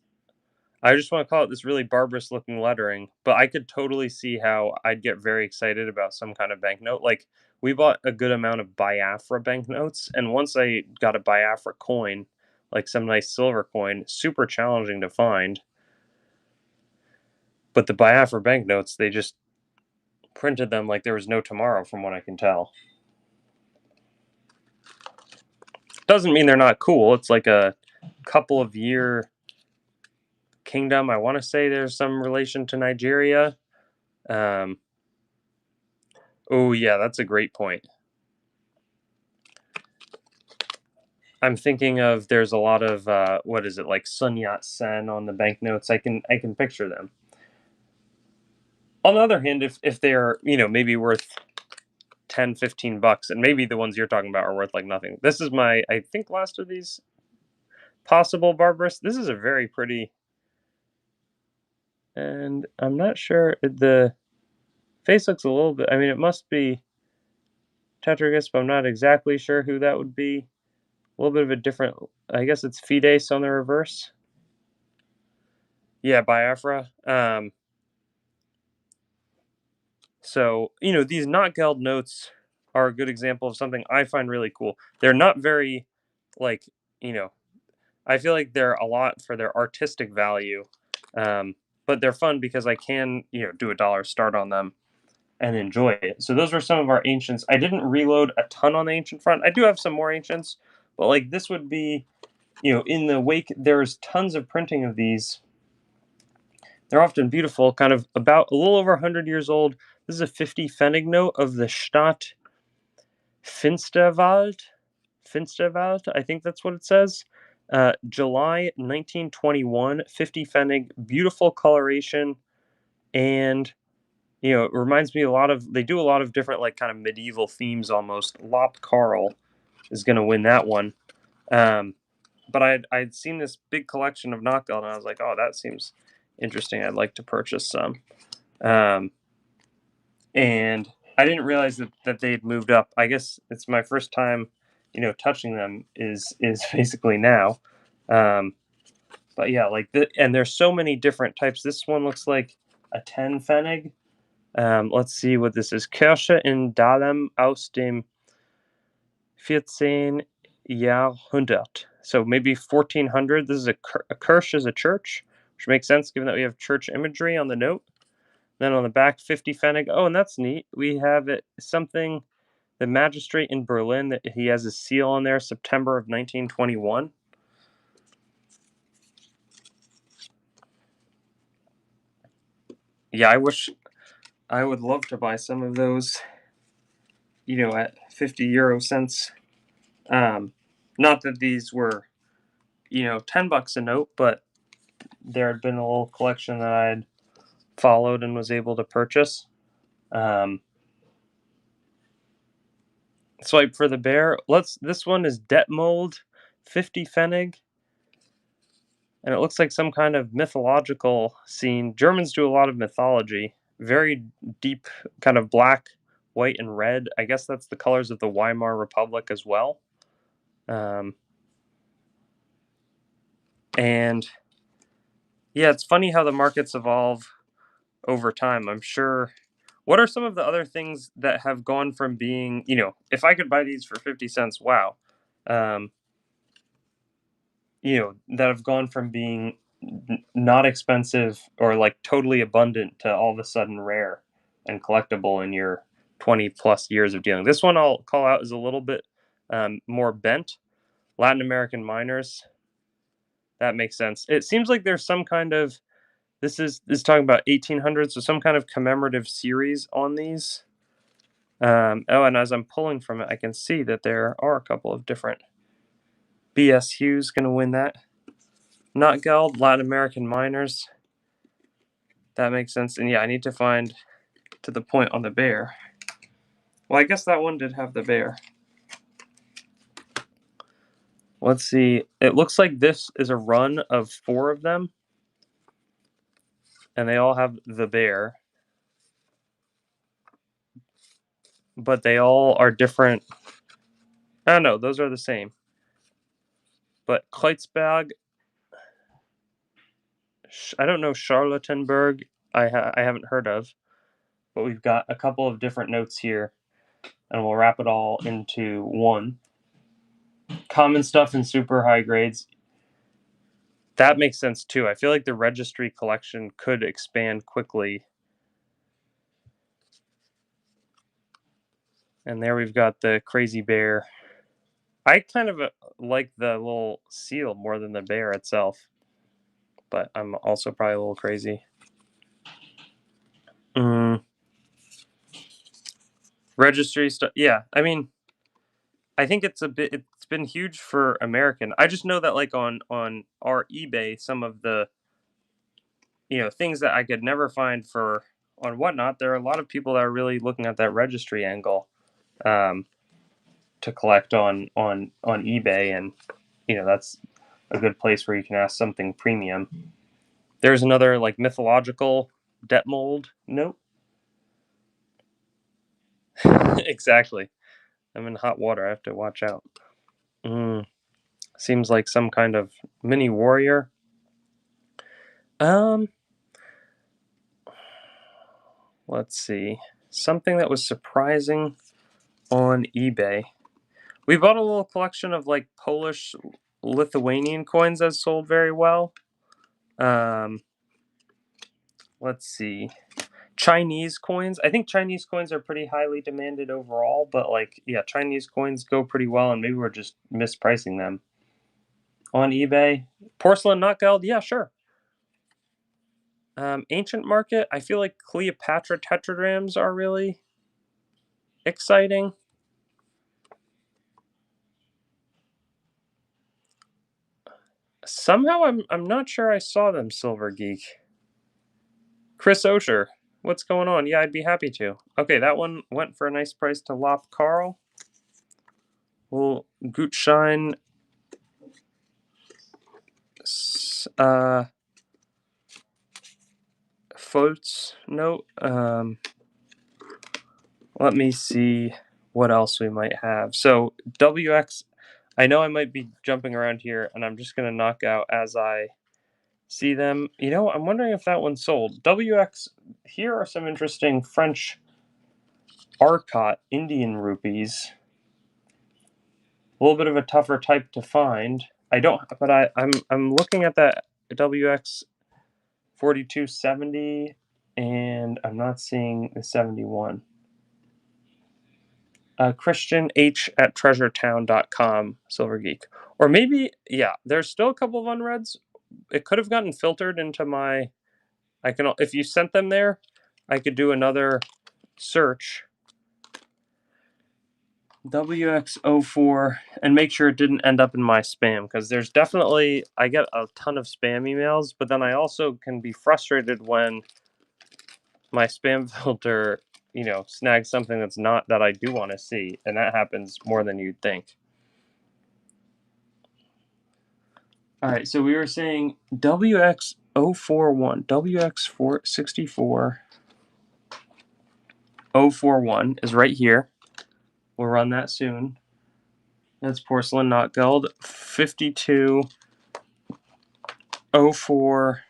A: I just want to call it this really barbarous looking lettering, but I could totally see how I'd get very excited about some kind of banknote. Like, we bought a good amount of Biafra banknotes, and once I got a Biafra coin, like some nice silver coin, super challenging to find. But the Biafra banknotes, they just printed them like there was no tomorrow, from what I can tell. Doesn't mean they're not cool. It's like a couple of year kingdom. I want to say there's some relation to Nigeria. Oh, yeah, that's a great point. I'm thinking of there's a lot of what is it, like Sun Yat-sen on the banknotes. I can picture them. On the other hand, if they're maybe worth $10-15, and maybe the ones you're talking about are worth like nothing. This is I think last of these possible barbarous. This is a very pretty, and I'm not sure the face looks a little bit. I mean, it must be Tetricus, but I'm not exactly sure who that would be. A little bit of a different. I guess it's Fides on the reverse. Yeah, Biafra. So, these not geld notes are a good example of something I find really cool. They're not very, like, I feel like they're a lot for their artistic value, but they're fun because I can, do a dollar start on them and enjoy it. So those were some of our ancients. I didn't reload a ton on the ancient front. I do have some more ancients, but like this would be, in the wake, there's tons of printing of these. They're often beautiful, kind of about a little over 100 years old. This is a 50 Pfennig note of the Stadt Finsterwald. Finsterwald, I think that's what it says. July 1921, 50 Pfennig, beautiful coloration. And it reminds me a lot of, they do a lot of different like kind of medieval themes almost. Lopt Carl is going to win that one. But I'd seen this big collection of knockout, and I was like, oh, that seems interesting. I'd like to purchase some. And I didn't realize that they'd moved up. I guess it's my first time, touching them is basically now. But yeah, and there's so many different types. This one looks like a 10 Pfennig. Let's see what this is. Kirche in Dahlem aus dem 14. Jahrhundert. So maybe 1400. This is a Kirche is a church, which makes sense given that we have church imagery on the note. Then on the back, 50 Pfennig. Oh, and that's neat. We have something, the magistrate in Berlin, that he has a seal on there, September of 1921. Yeah, I would love to buy some of those, at 50 euro cents. Not that these were, $10 a note, but there had been a little collection that I had followed and was able to purchase. Swipe for the bear. This one is Detmold, 50 Pfennig. And it looks like some kind of mythological scene. Germans do a lot of mythology. Very deep, kind of black, white, and red. I guess that's the colors of the Weimar Republic as well. And yeah, it's funny how the markets evolve over time. I'm sure. What are some of the other things that have gone from being, if I could buy these for 50 cents, wow. That have gone from being not expensive or like totally abundant to all of a sudden rare and collectible in your 20 plus years of dealing. This one I'll call out is a little bit more bent. Latin American miners. That makes sense. It seems like there's some kind of, this is talking about 1800s, so some kind of commemorative series on these. And as I'm pulling from it, I can see that there are a couple of different. B.S. Hughes going to win that. Not Geld, Latin American miners. That makes sense. And yeah, I need to find to the point on the bear. Well, I guess that one did have the bear. Let's see. It looks like this is a run of 4 of them. And they all have the bear. But they all are different. I don't know. Those are the same. But Kreutzberg, I don't know, Charlottenburg, I haven't heard of. But we've got a couple of different notes here. And we'll wrap it all into one. Common stuff and super high grades. That makes sense too. I feel like the registry collection could expand quickly. And there we've got the crazy bear. I kind of like the little seal more than the bear itself. But I'm also probably a little crazy. Registry stuff. Yeah, I mean, I think it's been huge for American. I just know that like on our eBay, some of the things that I could never find for on Whatnot, there are a lot of people that are really looking at that registry angle to collect on eBay, and that's a good place where you can ask something premium. There's another like mythological Detmold note. Exactly. I'm in hot water. I have to watch out. Seems like some kind of mini warrior. Let's see. Something that was surprising on eBay. We bought a little collection of like Polish Lithuanian coins that sold very well. Let's see. Chinese coins. I think Chinese coins are pretty highly demanded overall, but like, yeah, Chinese coins go pretty well, and maybe we're just mispricing them. On eBay, porcelain not Geld. Yeah, sure. Ancient market. I feel like Cleopatra tetradrams are really exciting. Somehow I'm not sure I saw them, Silver Geek. Chris Osher, what's going on? Yeah, I'd be happy to. Okay, that one went for a nice price to Lop Carl. Well, Gutschein Foltz note. Let me see what else we might have. So WX, I know I might be jumping around here, and I'm just going to knock out as I see them. You know, I'm wondering if that one sold. WX, here are some interesting French Arcot Indian rupees. A little bit of a tougher type to find. I don't, but I'm looking at that WX 4270, and I'm not seeing the 71. Christian H at treasuretown.com, Silver Geek. Or maybe, yeah, there's still a couple of unreads. It could have gotten filtered into my, if you sent them there, I could do another search. WX04 and make sure it didn't end up in my spam, because there's definitely, I get a ton of spam emails, but then I also can be frustrated when my spam filter, snags something that's not that I do want to see, and that happens more than you'd think. All right, so we were saying WX041, WX464 041 is right here. We'll run that soon. That's porcelain, not gold. 5204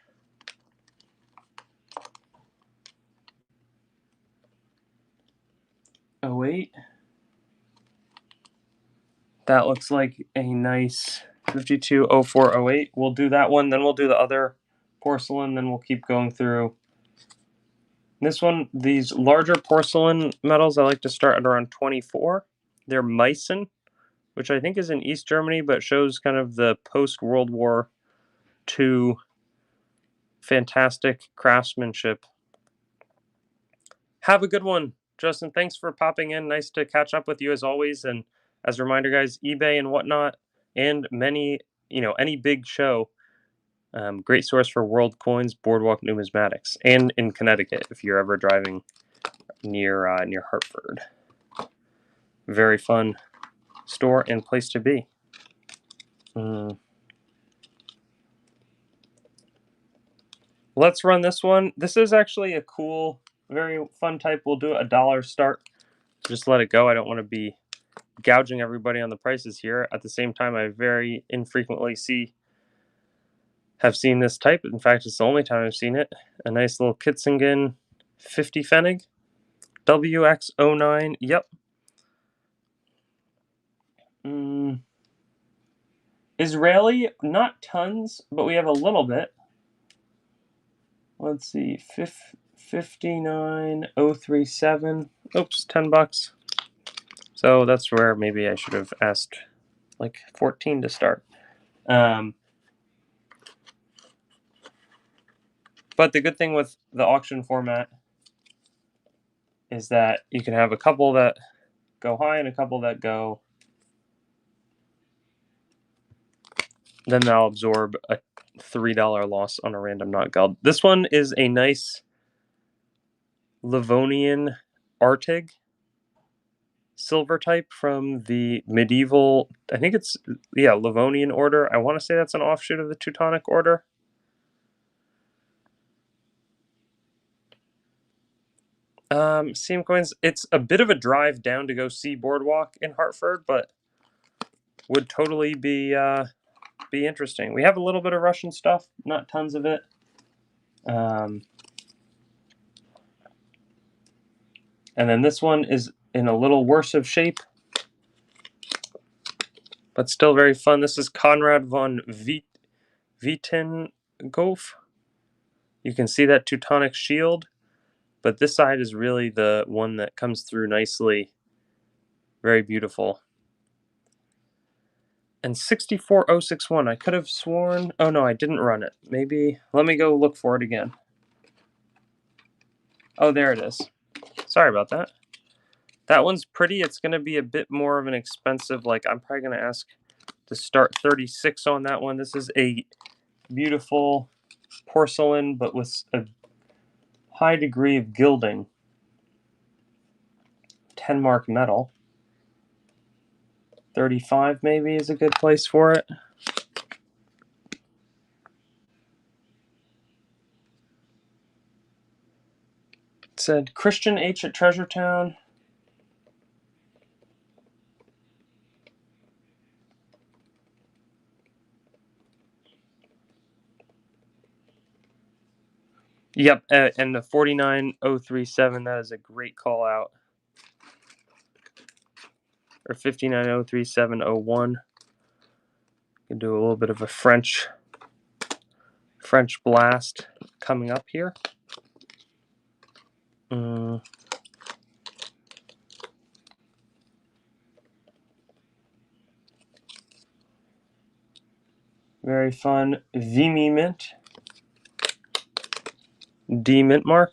A: 08. That looks like a nice 520408. We'll do that one, then we'll do the other porcelain, then we'll keep going through. This one, these larger porcelain metals, I like to start at around 24. They're Meissen, which I think is in East Germany, but shows kind of the post-World War II fantastic craftsmanship. Have a good one, Justin. Thanks for popping in. Nice to catch up with you as always. And as a reminder, guys, eBay and whatnot, and many, any big show, great source for world coins, Boardwalk Numismatics, and in Connecticut if you're ever driving near Hartford. Very fun store and place to be. Let's run this one. This is actually a cool, very fun type. We'll do a $1 start. Just let it go. I don't want to be gouging everybody on the prices here. At the same time, I very infrequently have seen this type. In fact, it's the only time I've seen it. A nice little Kitzingen 50 Pfennig. WX09. Yep. Israeli, not tons, but we have a little bit. Let's see, 59037. Oops, $10. So that's where maybe I should have asked like 14 to start. But the good thing with the auction format is that you can have a couple that go high and a couple that go. Then they'll absorb a $3 loss on a random not gold. This one is a nice Livonian Artig silver type from the medieval, I think it's, Livonian order. I want to say that's an offshoot of the Teutonic order. CM Coins, it's a bit of a drive down to go see Boardwalk in Hartford, but would totally be interesting. We have a little bit of Russian stuff, not tons of it. And then this one is in a little worse of shape, but still very fun. This is Conrad von Wittengolf. You can see that Teutonic shield, but this side is really the one that comes through nicely. Very beautiful. And 64061, I could have sworn, oh no, I didn't run it. Maybe, let me go look for it again. Oh, there it is. Sorry about that. That one's pretty. It's going to be a bit more of an expensive, I'm probably going to ask to start 36 on that one. This is a beautiful porcelain, but with a high degree of gilding. 10 mark metal. 35 maybe is a good place for it. It said Christian H at Treasure Town. Yep, and the 49037, that is a great call out. Or 5903701. Can do a little bit of a French blast coming up here. Very fun. Vimy Mint. D Mint Mark.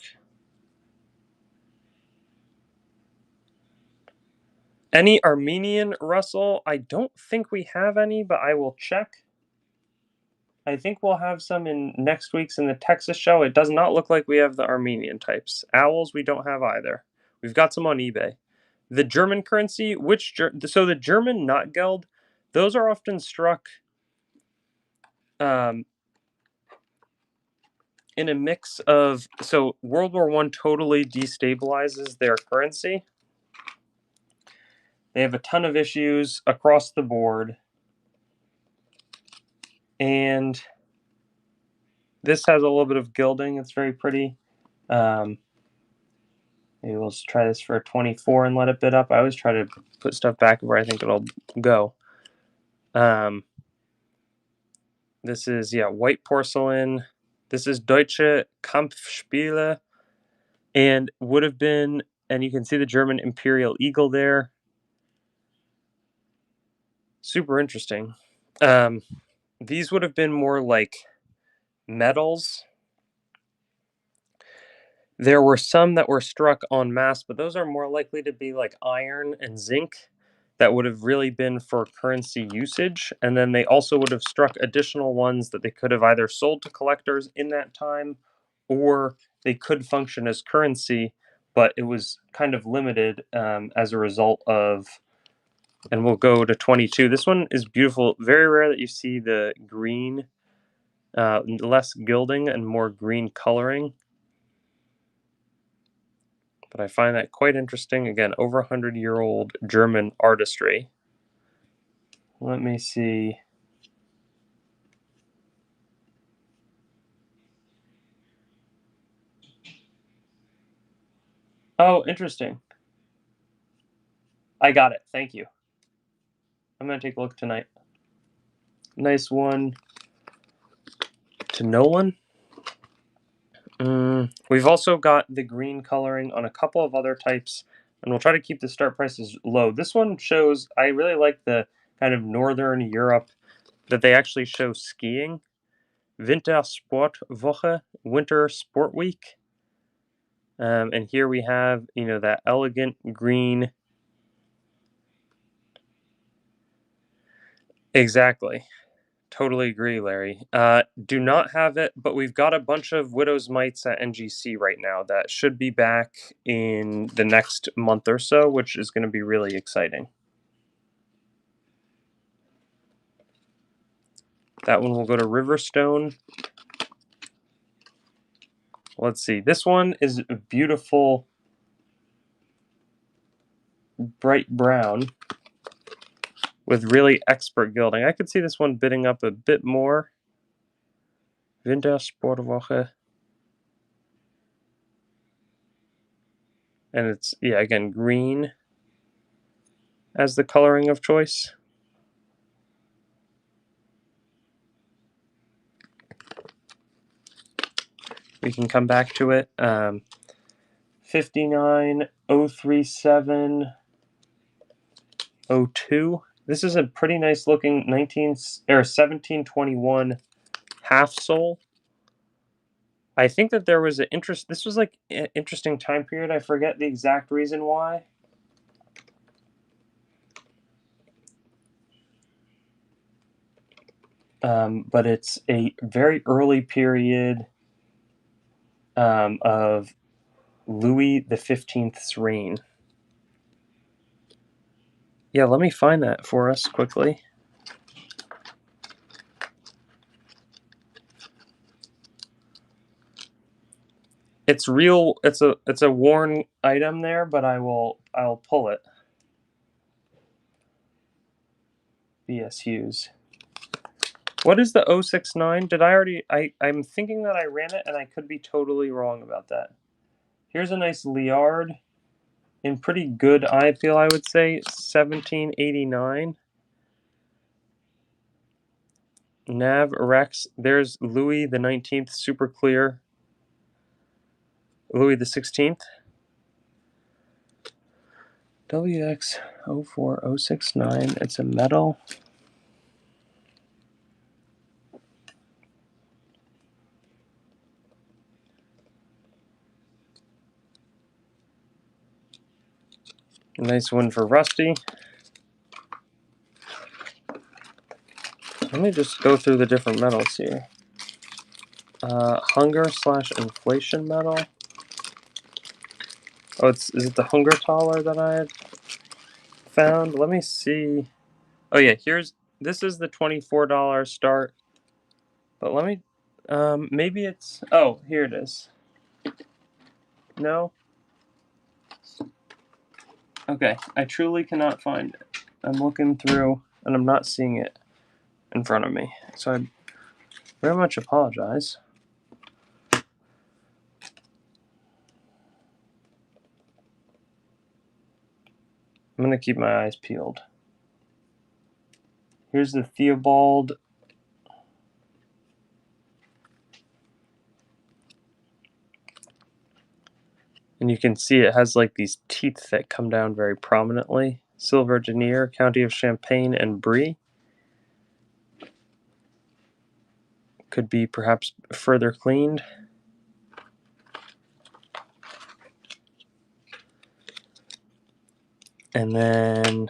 A: Any Armenian, Russell? I don't think we have any, but I will check. I think we'll have some in next week's in the Texas show. It does not look like we have the Armenian types. Owls we don't have either. We've got some on eBay. The German currency, so the German Notgeld, those are often struck in a mix of, so World War I totally destabilizes their currency. They have a ton of issues across the board. And this has a little bit of gilding. It's very pretty. Maybe we'll just try this for a 24 and let it bid up. I always try to put stuff back where I think it'll go. This is, white porcelain. This is Deutsche Kampfspiele. And would have been, and you can see the German Imperial Eagle there. Super interesting. These would have been more like metals. There were some that were struck en masse, but those are more likely to be like iron and zinc that would have really been for currency usage. And then they also would have struck additional ones that they could have either sold to collectors in that time, or they could function as currency, but it was kind of limited as a result of, and we'll go to 22. This one is beautiful. Very rare that you see the green, less gilding and more green coloring. But I find that quite interesting. Again, over 100-year-old German artistry. Let me see. Oh, interesting. I got it. Thank you. I'm going to take a look tonight. Nice one to Nolan. We've also got the green coloring on a couple of other types, and we'll try to keep the start prices low. This one shows, I really like the kind of Northern Europe that they actually show skiing. Wintersportwoche, Winter Sport Week. And here we have, that elegant green. Exactly. Totally agree, Larry. Do not have it, but we've got a bunch of Widow's Mites at NGC right now that should be back in the next month or so, which is going to be really exciting. That one will go to Riverstone. Let's see. This one is a beautiful bright brown with really expert gilding. I could see this one bidding up a bit more. Wintersportwoche. And it's, again, green as the coloring of choice. We can come back to it. 5903702. This is a pretty nice looking 1721 half sole. I think that there was an interest. This was like an interesting time period. I forget the exact reason why. But it's a very early period of Louis XV's reign. Yeah, let me find that for us quickly. It's real. It's a worn item there, but I'll pull it. B.S. Hughes. What is the 069? Did I already? I'm thinking that I ran it, and I could be totally wrong about that. Here's a nice Liard in pretty good eye feel, I would say. 1789. Nav Rex. There's Louis the 19th, super clear. Louis the 16th. WX04069. It's a metal. Nice one for Rusty. Let me just go through the different metals here. Hunger/inflation metal. Oh, is it the Hunger Taller that I had found? Let me see. Oh yeah, this is the $24 start. But let me, maybe it's, oh, here it is. No? Okay, I truly cannot find it. I'm looking through, and I'm not seeing it in front of me. So I very much apologize. I'm going to keep my eyes peeled. Here's the Theobald. And you can see it has like these teeth that come down very prominently. Silver denier, County of Champagne and Brie. Could be perhaps further cleaned. And then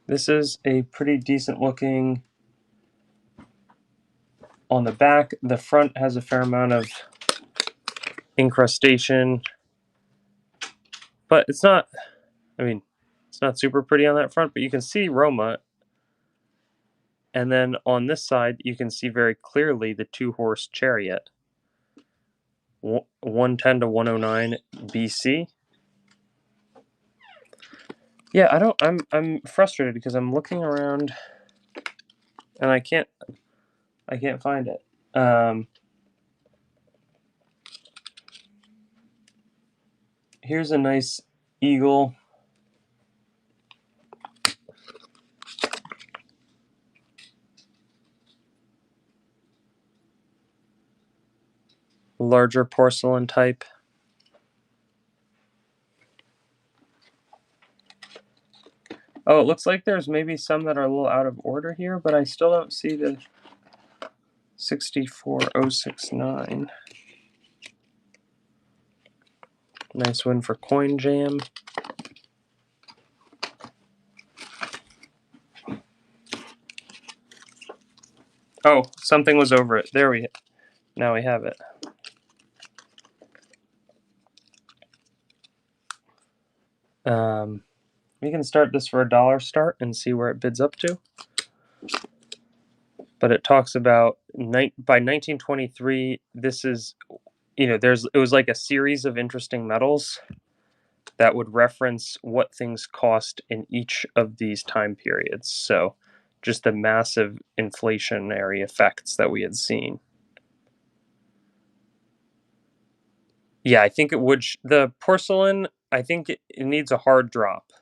A: this is a pretty decent looking on the back. The front has a fair amount of incrustation, but it's not, I mean, it's not super pretty on that front, but you can see Roma. And then on this side, you can see very clearly the 2-horse chariot. 110 to 109 BC. Yeah, I'm frustrated because I'm looking around and I can't find it. Here's a nice eagle. Larger porcelain type. Oh, it looks like there's maybe some that are a little out of order here, but I still don't see the 64069. Nice one for Coin Jam. Oh, something was over it. Now we have it. We can start this for $1 start and see where it bids up to. But it talks about by 1923, this is, it was like a series of interesting metals that would reference what things cost in each of these time periods. So just the massive inflationary effects that we had seen. Yeah, I think it would. The porcelain, I think it needs a hard drop.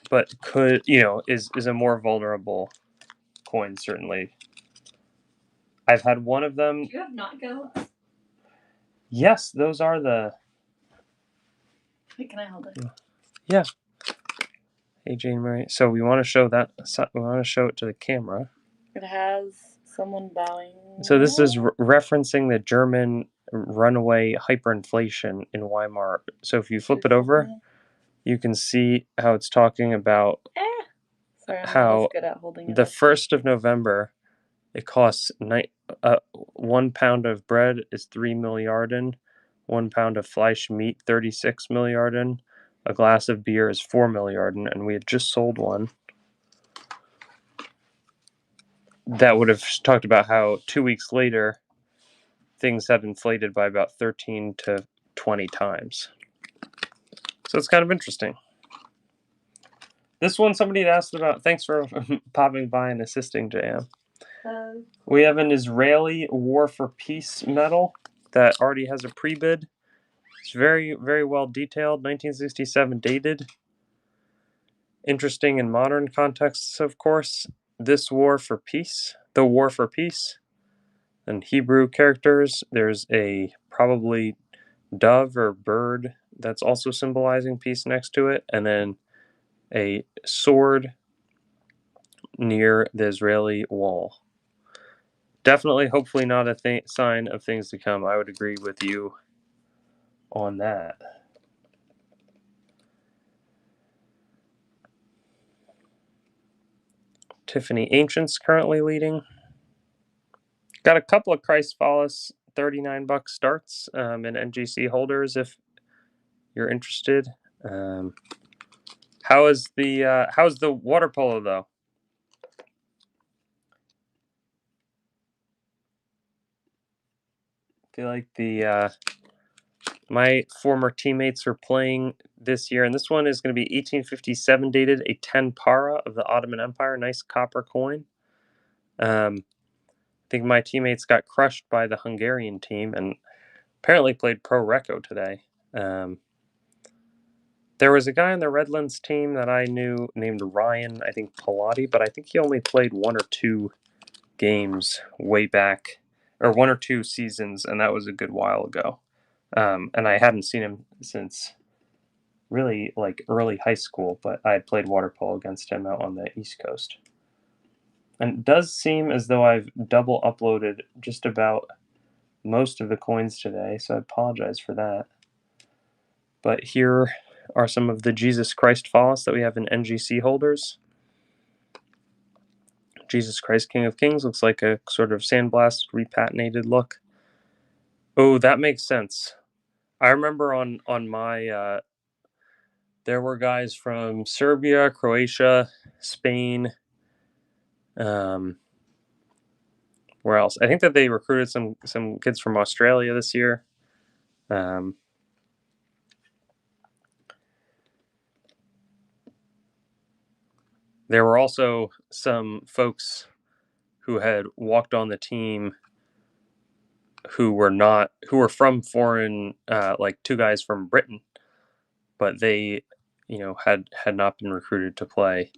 A: But is a more vulnerable coin, certainly. I've had one of them.
B: Do you have knockouts?
A: Yes, those are the.
B: Wait, can I hold it?
A: Yeah. Hey, Jane Marie. So we want to show that. We want to show it to the camera.
B: It has someone bowing.
A: So this is referencing the German runaway hyperinflation in Weimar. So if you flip it over, you can see how it's talking about
B: Sorry, I'm not
A: how
B: as good at holding it
A: the
B: up.
A: 1st of November, it costs 1 pound of bread is 3 milliarden, 1 pound of Fleisch meat 36 milliarden, a glass of beer is 4 milliarden, and we had just sold one that would have talked about how 2 weeks later things had inflated by about 13 to 20 times. So it's kind of interesting. This one somebody had asked about. Thanks for popping by and assisting, JM. We have an Israeli War for Peace medal that already has a pre-bid. It's very, very well detailed, 1967 dated. Interesting in modern contexts, of course. This War for Peace, the War for Peace. In Hebrew characters, there's a probably dove or bird that's also symbolizing peace next to it, and then a sword near the Israeli wall. Definitely, hopefully not a sign of things to come. I would agree with you on that. Tiffany Ancient's currently leading. Got a couple of Christ Follis $39 starts in NGC holders if you're interested. How's the water polo though? I feel like my former teammates are playing this year, and this one is going to be 1857 dated, a 10 para of the Ottoman Empire. Nice copper coin. I think my teammates got crushed by the Hungarian team and apparently played Pro Reco today. There was a guy on the Redlands team that I knew named Ryan, I think Pilati, but I think he only played 1 or 2 games way back, or 1 or 2 seasons, and that was a good while ago. And I hadn't seen him since really like early high school, but I had played water polo against him out on the East Coast. And it does seem as though I've double uploaded just about most of the coins today, so I apologize for that. But here are some of the Jesus Christ Follis that we have in NGC holders. Jesus Christ King of Kings looks like a sort of sandblast repatinated look. Oh, that makes sense. I remember on my there were guys from Serbia, Croatia, Spain. Where else? I think that they recruited some kids from Australia this year. There were also some folks who had walked on the team who were from foreign, like 2 guys from Britain, but they, had not been recruited to play.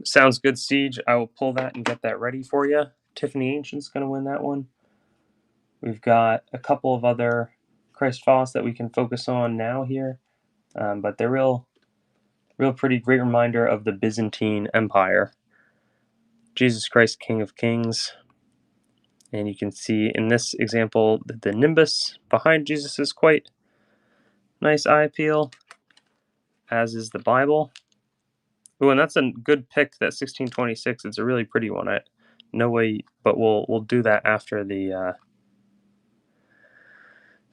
A: Sounds good, Siege. I will pull that and get that ready for you. Tiffany Ancient's going to win that one. We've got a couple of other Christ Follis that we can focus on now here, but they're real pretty great reminder of the Byzantine Empire. Jesus Christ, King of Kings. And you can see in this example that the nimbus behind Jesus is quite nice eye appeal, as is the Bible. Oh, and that's a good pick, that 1626. It's a really pretty one. No way, but we'll do that after the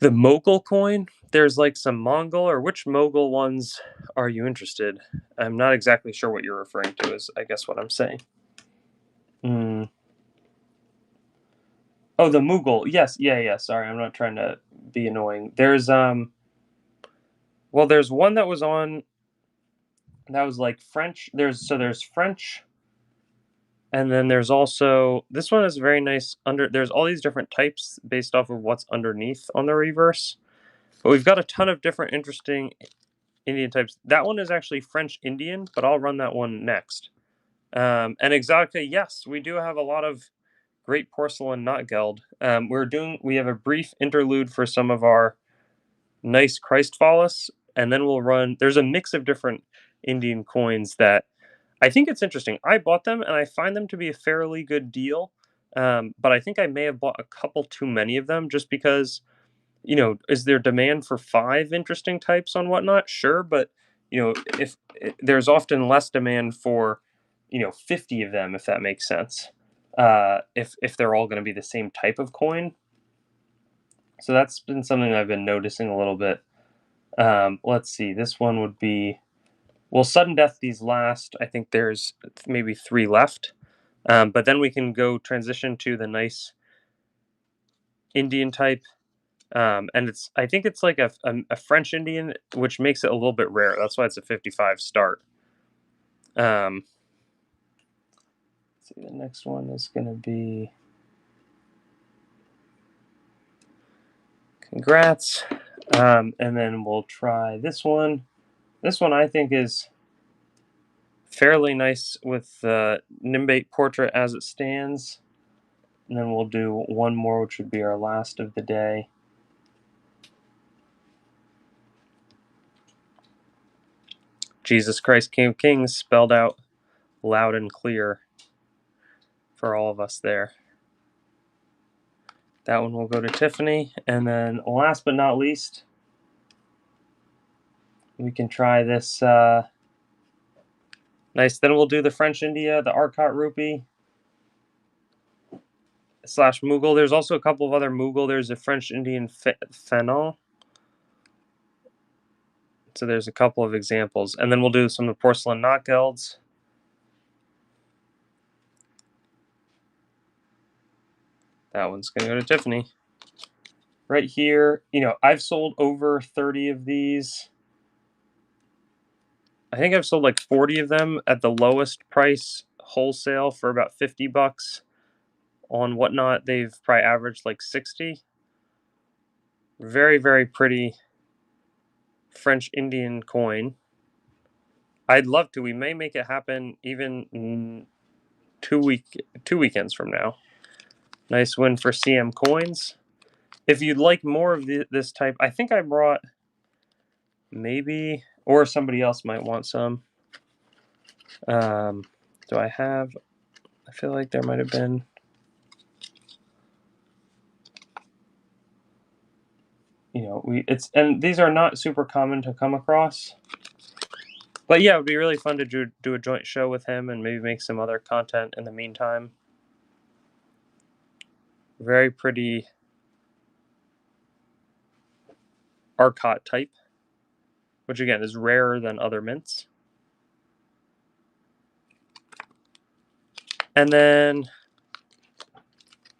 A: Mogul coin. There's like some Mongol, or which Mogul ones are you interested? I'm not exactly sure what you're referring to, is I guess what I'm saying. Oh, the Mughal. Yes, yeah. Sorry, I'm not trying to be annoying. There's there's one that was on that was like French. There's French, and then there's also this one is very nice. There's all these different types based off of what's underneath on the reverse. But we've got a ton of different interesting Indian types. That one is actually French Indian, but I'll run that one next. And Exotica, yes, we do have a lot of great porcelain not geld. We have a brief interlude for some of our nice Christ Follis, and then we'll run. There's a mix of different Indian coins that I think it's interesting. I bought them and I find them to be a fairly good deal, but I think I may have bought a couple too many of them just because, is there demand for 5 interesting types on whatnot? Sure, but if there's often less demand for 50 of them, if that makes sense, if they're all going to be the same type of coin. So that's been something I've been noticing a little bit. Let's see, this one would be, well, sudden death, these last, I think there's maybe 3 left, but then we can go transition to the nice Indian type. And I think it's like a French Indian, which makes it a little bit rare. That's why it's a 55 start. Let's see, the next one is going to be, congrats. And then we'll try this one. This one I think is fairly nice with the Nimbate portrait as it stands. And then we'll do one more, which would be our last of the day. Jesus Christ, King of Kings, spelled out loud and clear for all of us there. That one will go to Tiffany. And then last but not least, we can try this nice. Then we'll do the French India, the Arcot Rupee / Mughal. There's also a couple of other Mughal. There's a French Indian Fanon. So there's a couple of examples. And then we'll do some of the porcelain knotgelds. That one's going to go to Tiffany. Right here, I've sold over 30 of these. I think I've sold like 40 of them at the lowest price wholesale for about $50. On Whatnot, they've probably averaged like 60. Very, very pretty French Indian coin. I'd love to. We may make it happen even 2 weekends from now. Nice win for CM Coins. If you'd like more of this type, I think I brought maybe, or somebody else might want some. Do I have? I feel like there might have been. And these are not super common to come across. But yeah, it would be really fun to do a joint show with him and maybe make some other content in the meantime. Very pretty Arcot type, which again is rarer than other mints. And then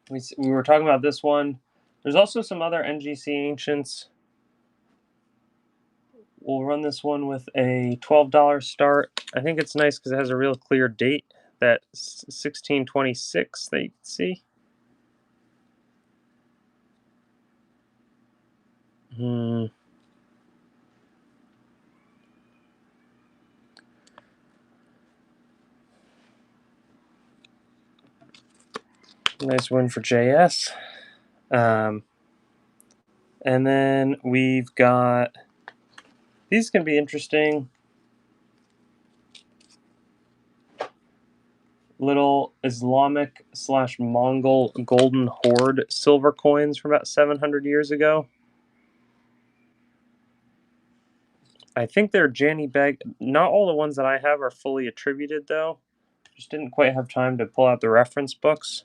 A: we were talking about this one. There's also some other NGC Ancients. We'll run this one with a $12 start. I think it's nice because it has a real clear date, that 1626 that you can see. Nice win for JS. And then we've got, these can be interesting. Little Islamic / Mongol golden horde silver coins from about 700 years ago. I think they're Janny Beg. Not all the ones that I have are fully attributed, though. Just didn't quite have time to pull out the reference books.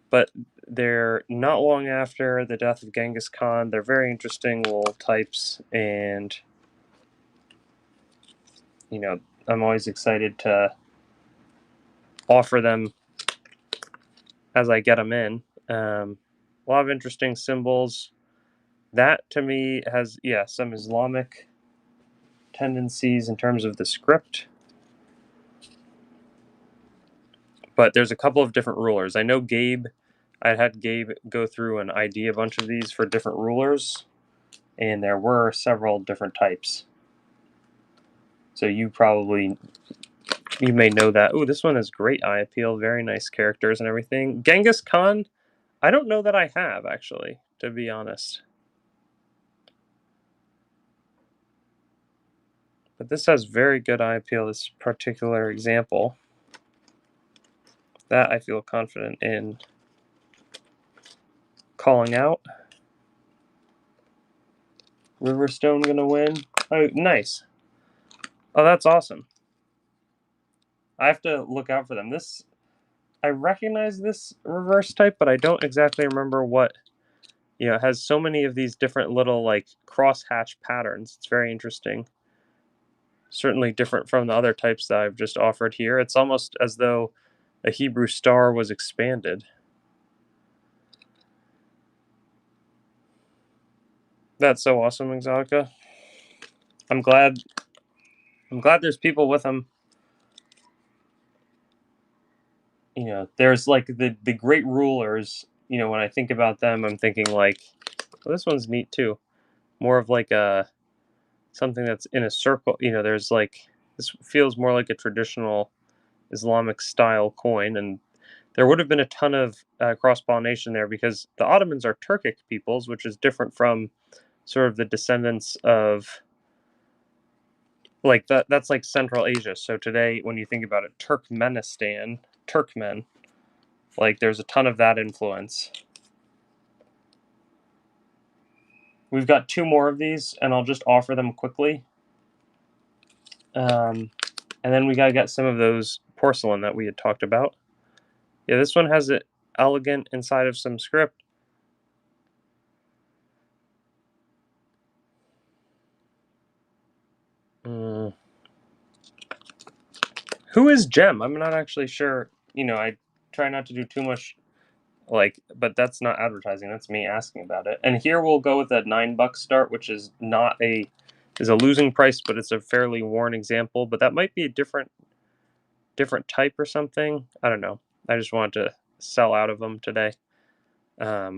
A: But they're not long after the death of Genghis Khan. They're very interesting little types, and I'm always excited to offer them as I get them in. A lot of interesting symbols. That to me has some Islamic tendencies in terms of the script, but there's a couple of different rulers. I know I had Gabe go through and ID a bunch of these for different rulers, and there were several different types. So you may know that. Oh, this one has great eye appeal, very nice characters and everything. Genghis Khan, I don't know that I have, actually, to be honest. But this has very good eye appeal, this particular example. That I feel confident in calling out. Riverstone going to win. Oh, nice. Oh, that's awesome. I have to look out for them. I recognize this reverse type, but I don't exactly remember what. It has so many of these different little like crosshatch patterns. It's very interesting. Certainly different from the other types that I've just offered here. It's almost as though a Hebrew star was expanded. That's so awesome, Exotica. I'm glad there's people with them. There's like the great rulers. When I think about them, I'm thinking like, well, this one's neat too. More of like something that's in a circle. There's like, this feels more like a traditional Islamic style coin, and there would have been a ton of cross-pollination there because the Ottomans are Turkic peoples, which is different from sort of the descendants of like that's like Central Asia. So today, when you think about it, Turkmenistan, Turkmen, like there's a ton of that influence. We've got 2 more of these, and I'll just offer them quickly. And then we gotta get some of those porcelain that we had talked about. Yeah, this one has it elegant inside of some script. Who is Gem? I'm not actually sure. I try not to do too much, but that's not advertising. That's me asking about it. And here we'll go with that $9 start, which is is a losing price, but it's a fairly worn example. But that might be a different type or something. I don't know. I just wanted to sell out of them today. Yeah,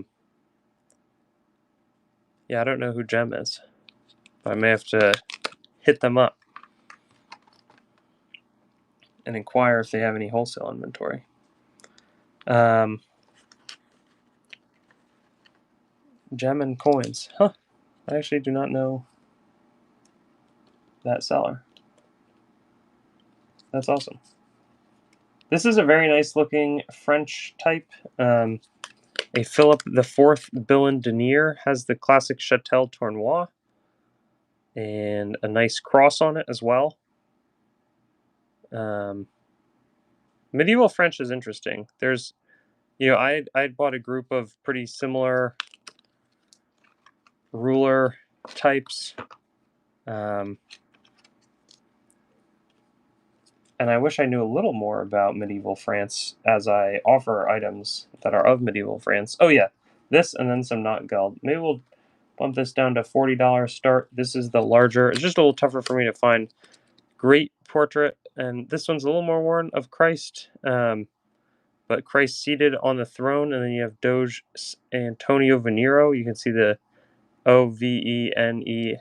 A: I don't know who Gem is. I may have to hit them up and inquire if they have any wholesale inventory. Gem and coins. Huh. I actually do not know that seller. That's awesome. This is a very nice looking French type. A Philip IV Billon Denier has the classic Châtel Tournois and a nice cross on it as well. Medieval French is interesting. There's, I bought a group of pretty similar ruler types. And I wish I knew a little more about medieval France as I offer items that are of medieval France. Oh yeah, this and then some not geld. Maybe we'll bump this down to $40 start. This is the larger. It's just a little tougher for me to find great portrait. And this one's a little more worn of Christ. But Christ seated on the throne, and then you have Doge Antonio Venero. You can see the Ovene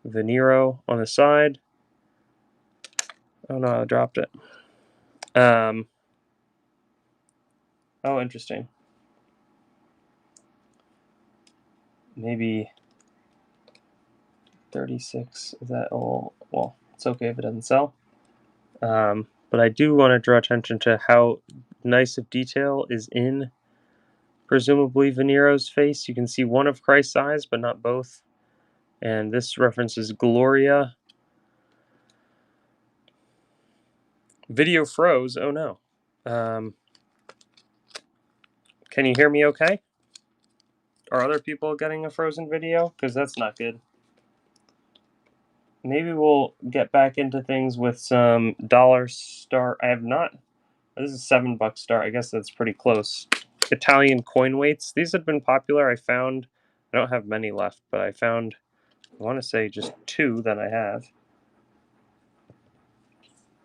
A: Venero on the side. Oh no, I dropped it. Oh, interesting. Maybe 36. Is that all? Well, it's okay if it doesn't sell. But I do want to draw attention to how nice of detail is in presumably Venero's face. You can see one of Christ's eyes, but not both. And this references Gloria. Video froze. Oh no. Can you hear me okay? Are other people getting a frozen video? Because that's not good. Maybe we'll get back into things with some dollar start. I have not. This is $7 start. I guess that's pretty close. Italian coin weights. These have been popular. I don't have many left, but I want to say just 2 that I have.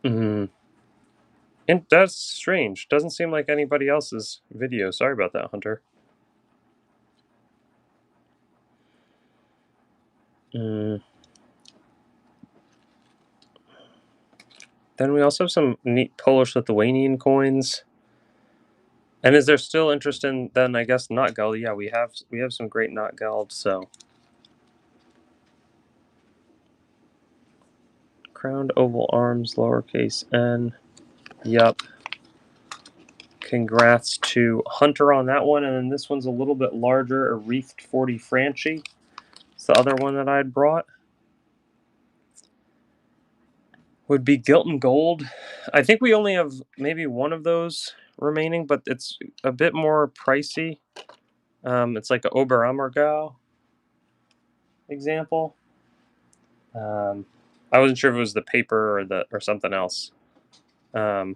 A: And that's strange. Doesn't seem like anybody else's video. Sorry about that, Hunter. Then we also have some neat Polish-Lithuanian coins. And is there still interest in then I guess not geld? Yeah, we have some great not geld. So crowned oval arms, lowercase n. Yup. Congrats to Hunter on that one. And then this one's a little bit larger, a Reefed 40 Franchi. It's the other one that I had brought. would be Gilton Gold. I think we only have maybe one of those remaining, but it's a bit more pricey. It's like an Oberammergau example. I wasn't sure if it was the paper or something else. But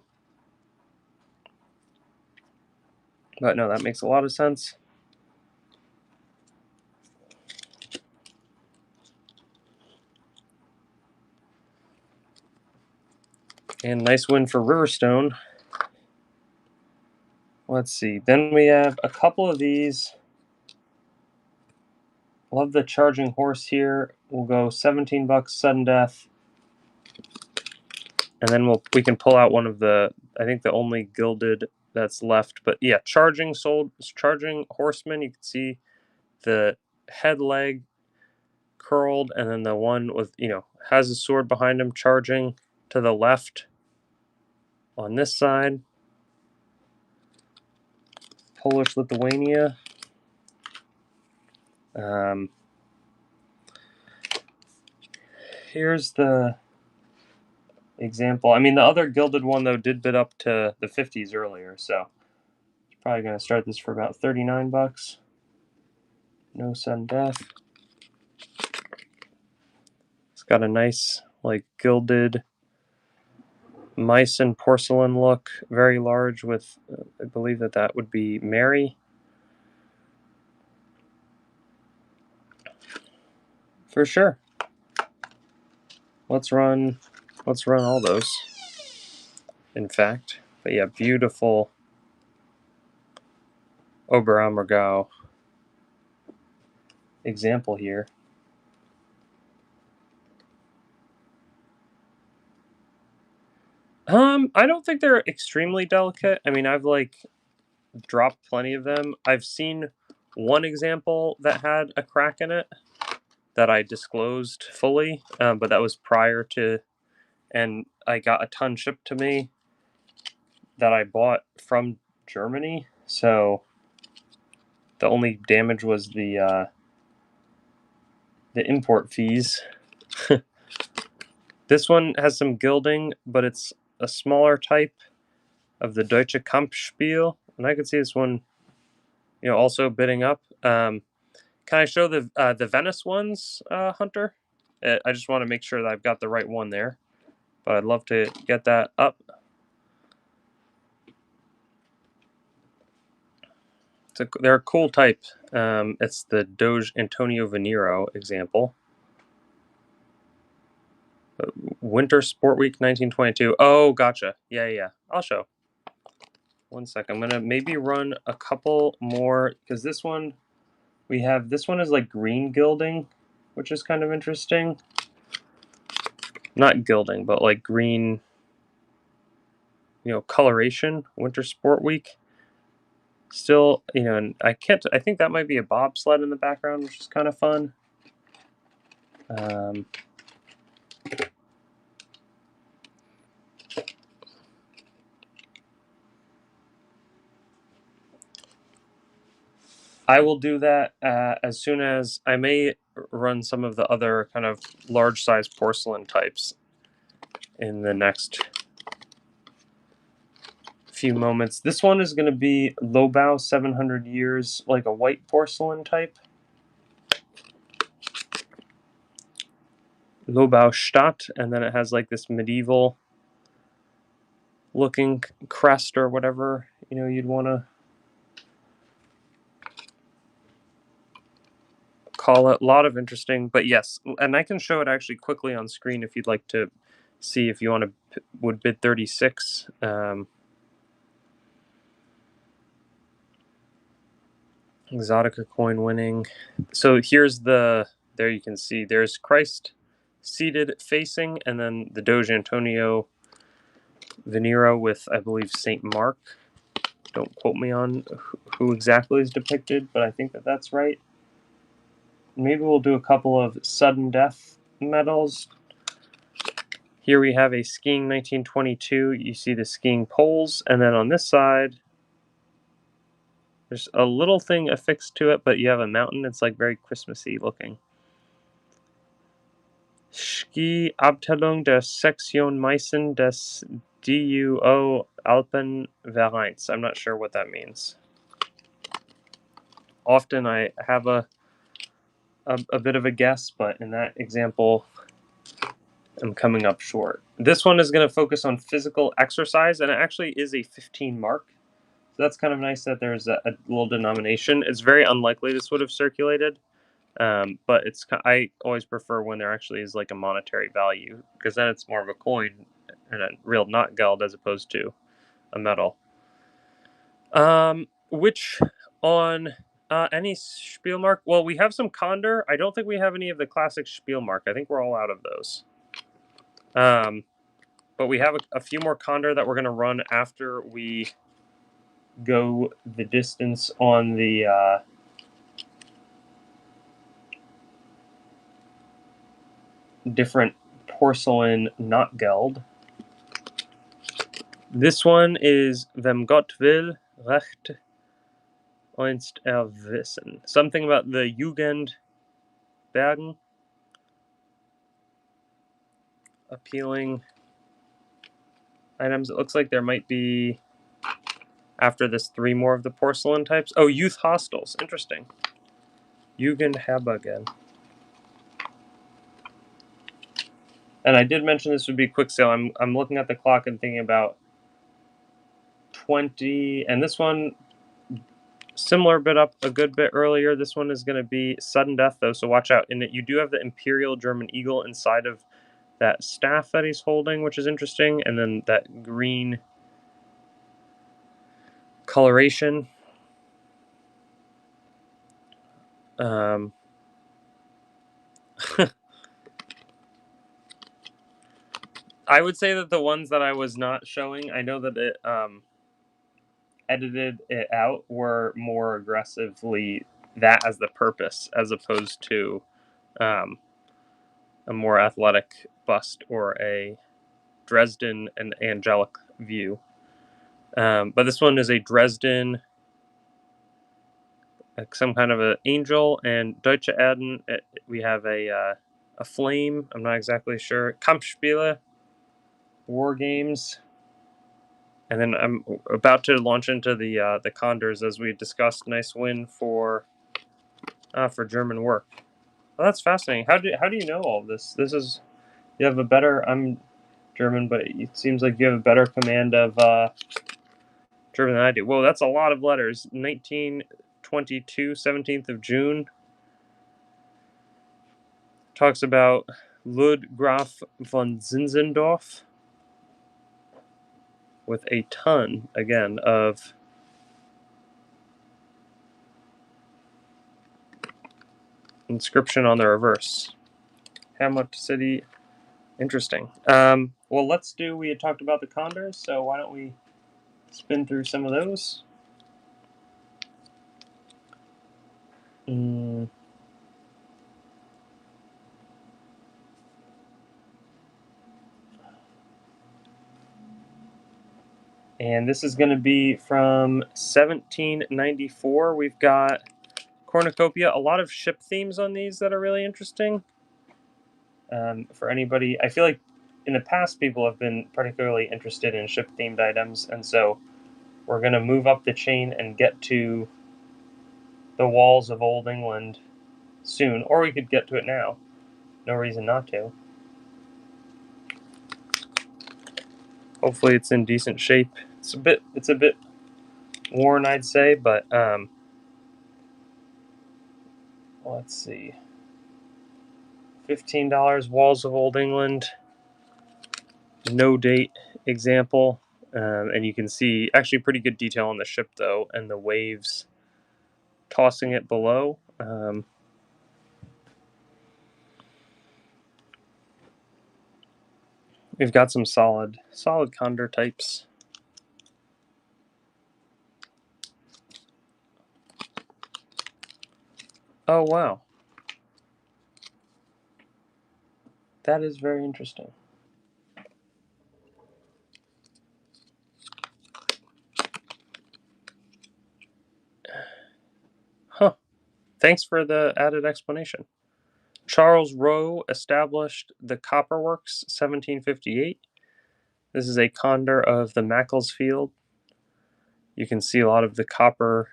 A: no, that makes a lot of sense. And nice win for Riverstone. Let's see. Then we have a couple of these. Love the Charging Horse here. We'll go $17 sudden death. And then we can pull out one of the, I think the only gilded that's left. But yeah, Charging Horseman. You can see the head leg curled, and then the one with, has a sword behind him charging to the left on this side. Polish Lithuania. Here's the example. I mean, the other gilded one, though, did bid up to the 50s earlier, so it's probably going to start this for about $39. No sudden death. It's got a nice, like, gilded Meissen porcelain look, very large with, I believe that would be Mary. For sure. Let's run all those, in fact. But yeah, beautiful Oberammergau example here. I don't think they're extremely delicate. I mean, I've dropped plenty of them. I've seen one example that had a crack in it that I disclosed fully, but that was prior to, and I got a ton shipped to me that I bought from Germany. So the only damage was the import fees. This one has some gilding, but it's a smaller type of the Deutsche Kampfspiel, and I could see this one, also bidding up. Can I show the Venice ones, Hunter? I just want to make sure that I've got the right one there, but I'd love to get that up. They're a cool type. It's the Doge Antonio Venero example. Winter Sport Week 1922. Oh, gotcha. Yeah. I'll show. 1 second. I'm going to maybe run a couple more, because this one is like green gilding, which is kind of interesting. Not gilding, but like green, coloration. Winter Sport Week. Still, and I think that might be a bobsled in the background, which is kind of fun. I will do that as soon as I may run some of the other kind of large size porcelain types in the next few moments. This one is going to be Lobau 700 years, like a white porcelain type. Lobau Stadt, and then it has like this medieval looking crest or whatever, you'd want to call it. A lot of interesting, but yes, and I can show it actually quickly on screen if you'd like to see, if you would bid 36. Exotica coin winning. So here's there you can see there's Christ seated facing, and then the Doge Antonio Venero with, I believe, Saint Mark. Don't quote me on who exactly is depicted, but I think that's right. Maybe we'll do a couple of sudden death medals. Here we have a skiing 1922. You see the skiing poles, and then on this side, there's a little thing affixed to it, but you have a mountain. It's like very Christmassy looking. Ski-Abteilung der Sektion Meißen des DUO Alpenvereins. I'm not sure what that means. Often I have a bit of a guess, but in that example, I'm coming up short. This one is going to focus on physical exercise, and it actually is a 15 mark. So that's kind of nice that there's a little denomination. It's very unlikely this would have circulated, but I always prefer when there actually is like a monetary value, because then it's more of a coin and a real not geld as opposed to a medal. Which on any Spielmark? Well, we have some Condor. I don't think we have any of the classic Spielmark. I think we're all out of those. But we have a few more Condor that we're going to run after we go the distance on the different porcelain not geld. This one is Wem Gott will, Recht einst erwissen. Something about the Jugendbergen. Appealing items. It looks like there might be, after this, 3 more of the porcelain types. Oh, youth hostels. Interesting. Jugendherbergen. And I did mention this would be quick sale. I'm looking at the clock and thinking about 20, and this one similar, but up a good bit earlier. This one is going to be sudden death though, so watch out. And you do have the Imperial German Eagle inside of that staff that he's holding, which is interesting, and then that green coloration. I would say that the ones that I was not showing, I know that it edited it out, were more aggressively that as the purpose, as opposed to a more athletic bust or a Dresden and angelic view. But this one is a Dresden, like some kind of an angel, and Deutsche Erden. We have a flame. I'm not exactly sure. Kampfspiele, war games. And then I'm about to launch into the Condors, as we discussed. Nice win for German work. Well, that's fascinating. How do you know all of this? You have a better. I'm German, but it seems like you have a better command of German than I do. Whoa, that's a lot of letters. 1922, 17th of June. Talks about Lud Graf von Zinzendorf with a ton, again, of inscription on the reverse. Hamlet City. Interesting. Well, we had talked about the Condors, so why don't we spin through some of those? And this is going to be from 1794. We've got cornucopia, a lot of ship themes on these that are really interesting. For anybody, I feel like in the past people have been particularly interested in ship themed items, and so we're going to move up the chain and get to the walls of Old England soon, or we could get to it now. No reason not to. Hopefully it's in decent shape. It's a bit worn, I'd say, but let's see. $15, Walls of Old England, no date example, and you can see actually pretty good detail on the ship though, and the waves tossing it below. We've got some solid Condor types. Oh wow, that is very interesting. Huh. Thanks for the added explanation. Charles Rowe established the Copper Works 1758. This is a condor of the Macclesfield. You can see a lot of the copper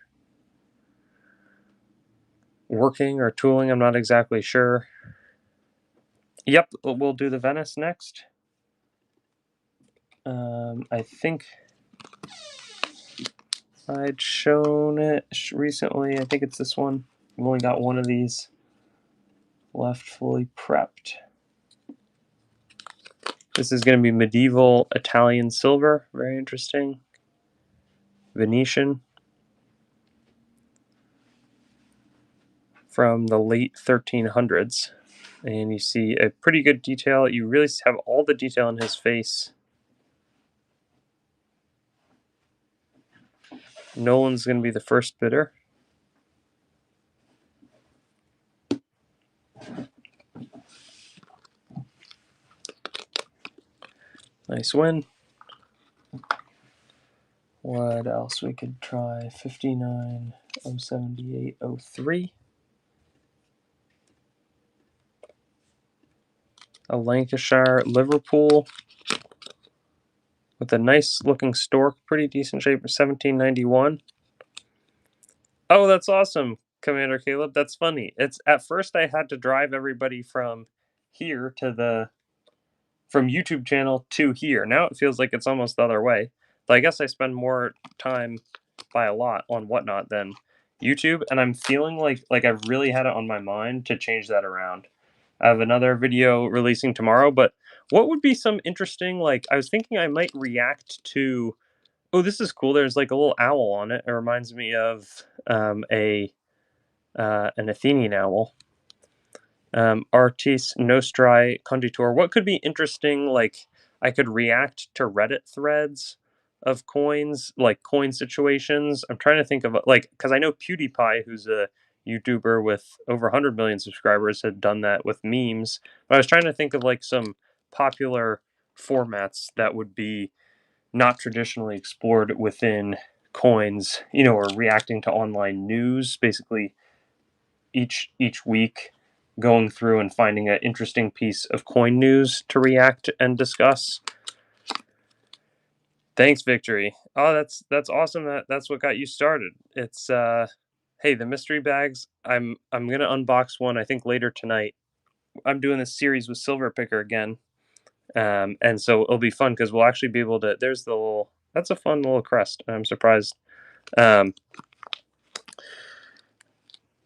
A: working or tooling. I'm not exactly sure. Yep, we'll do the Venice next. I think I'd shown it recently. I think it's this one. I've only got one of these left fully prepped. This is going to be medieval Italian silver. Very interesting. Venetian. From the late 1300s. And you see a pretty good detail. You really have all the detail in his face. Nolan's going to be the first bidder. Nice win. What else we could try? 59, 078, 03. A Lancashire Liverpool with a nice looking stork, pretty decent shape, 1791. Oh, that's awesome, Commander Caleb. That's funny. It's at first I had to drive everybody from here to from YouTube channel to here. Now it feels like it's almost the other way. But I guess I spend more time by a lot on Whatnot than YouTube, and I'm feeling like I've really had it on my mind to change that around. I have another video releasing tomorrow, but what would be some interesting, like, I was thinking I might react to, oh, this is cool. There's like a little owl on it. It reminds me of an Athenian owl. Artis Nostri Conditor. What could be interesting? Like, I could react to Reddit threads of coins, like coin situations. I'm trying to think of, like, because I know PewDiePie, who's a YouTuber with over 100 million subscribers, had done that with memes. But I was trying to think of like some popular formats that would be not traditionally explored within coins, or reacting to online news, basically each week going through and finding an interesting piece of coin news to react and discuss. Thanks, Victory. Oh, that's awesome. That's what got you started. It's hey, the mystery bags. I'm gonna unbox one, I think, later tonight. I'm doing this series with Silver Picker again, and so it'll be fun because we'll actually be able to. There's the little. That's a fun little crest. I'm surprised. All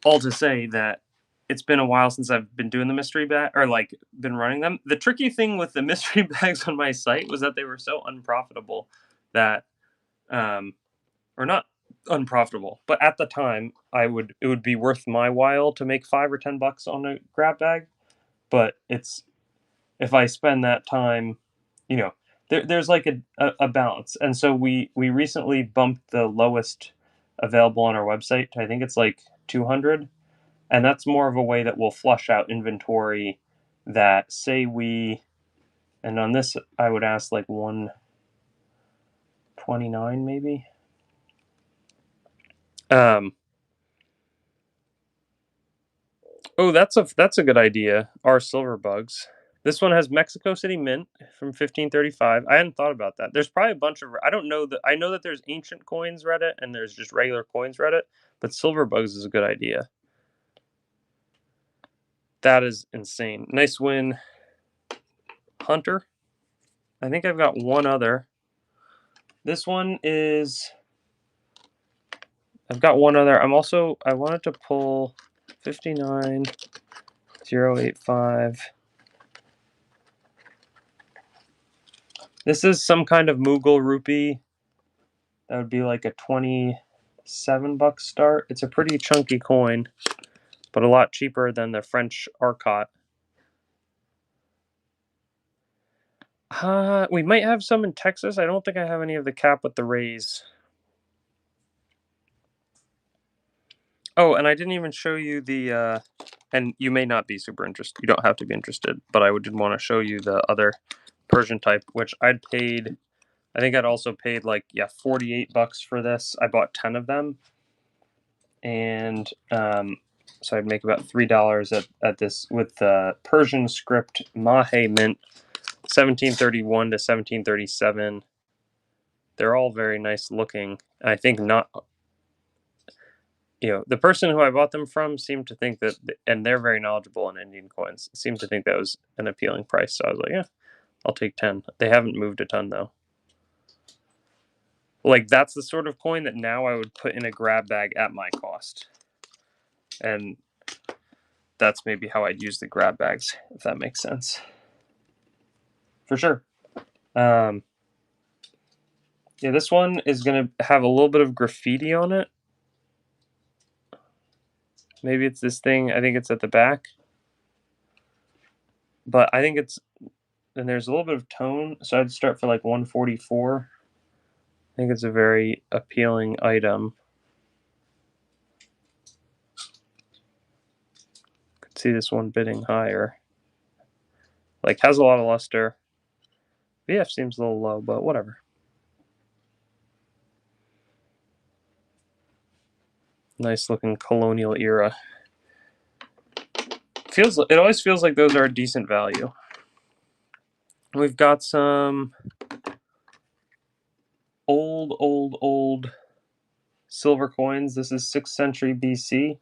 A: to say that it's been a while since I've been doing the mystery bag, or like been running them. The tricky thing with the mystery bags on my site was that they were so unprofitable that, or not unprofitable, but at the time it would be worth my while to make $5 or $10 on a grab bag. But if I spend that time, there's like a balance. And so we recently bumped the lowest available on our website to, I think it's like 200. And that's more of a way that we'll flush out inventory that, say and on this, I would ask like 129 maybe. Oh, that's a good idea. Our silver bugs. This one has Mexico City Mint from 1535. I hadn't thought about that. There's probably a bunch of, I don't know that, I know that there's ancient coins Reddit and there's just regular coins Reddit, but silver bugs is a good idea. That is insane. Nice win, Hunter. I think I've got one other. This one is, I've got one other. I wanted to pull 59085. This is some kind of Mughal rupee. That would be like a $27 start. It's a pretty chunky coin, but a lot cheaper than the French Arcot. We might have some in Texas. I don't think I have any of the cap with the rays. Oh, and I didn't even show you the, and you may not be super interested. You don't have to be interested, but I did want to show you the other Persian type, which I think I'd also paid like, $48 for this. I bought 10 of them. And So I'd make about $3 at this with the Persian script Mahe mint, 1731 to 1737. They're all very nice looking. I think not. The person who I bought them from seemed to think that, and they're very knowledgeable in Indian coins, seemed to think that was an appealing price. So I was like, yeah, I'll take 10. They haven't moved a ton though. Like, that's the sort of coin that now I would put in a grab bag at my cost. And that's maybe how I'd use the grab bags, if that makes sense. For sure. Yeah, this one is going to have a little bit of graffiti on it. Maybe it's this thing. I think it's at the back. But I think it's... And there's a little bit of tone, so I'd start for like 144. I think it's a very appealing item. Could see this one bidding higher. Like, has a lot of luster. VF seems a little low, but whatever. Nice looking colonial era. It always feels like those are a decent value. We've got some old silver coins. This is 6th century BC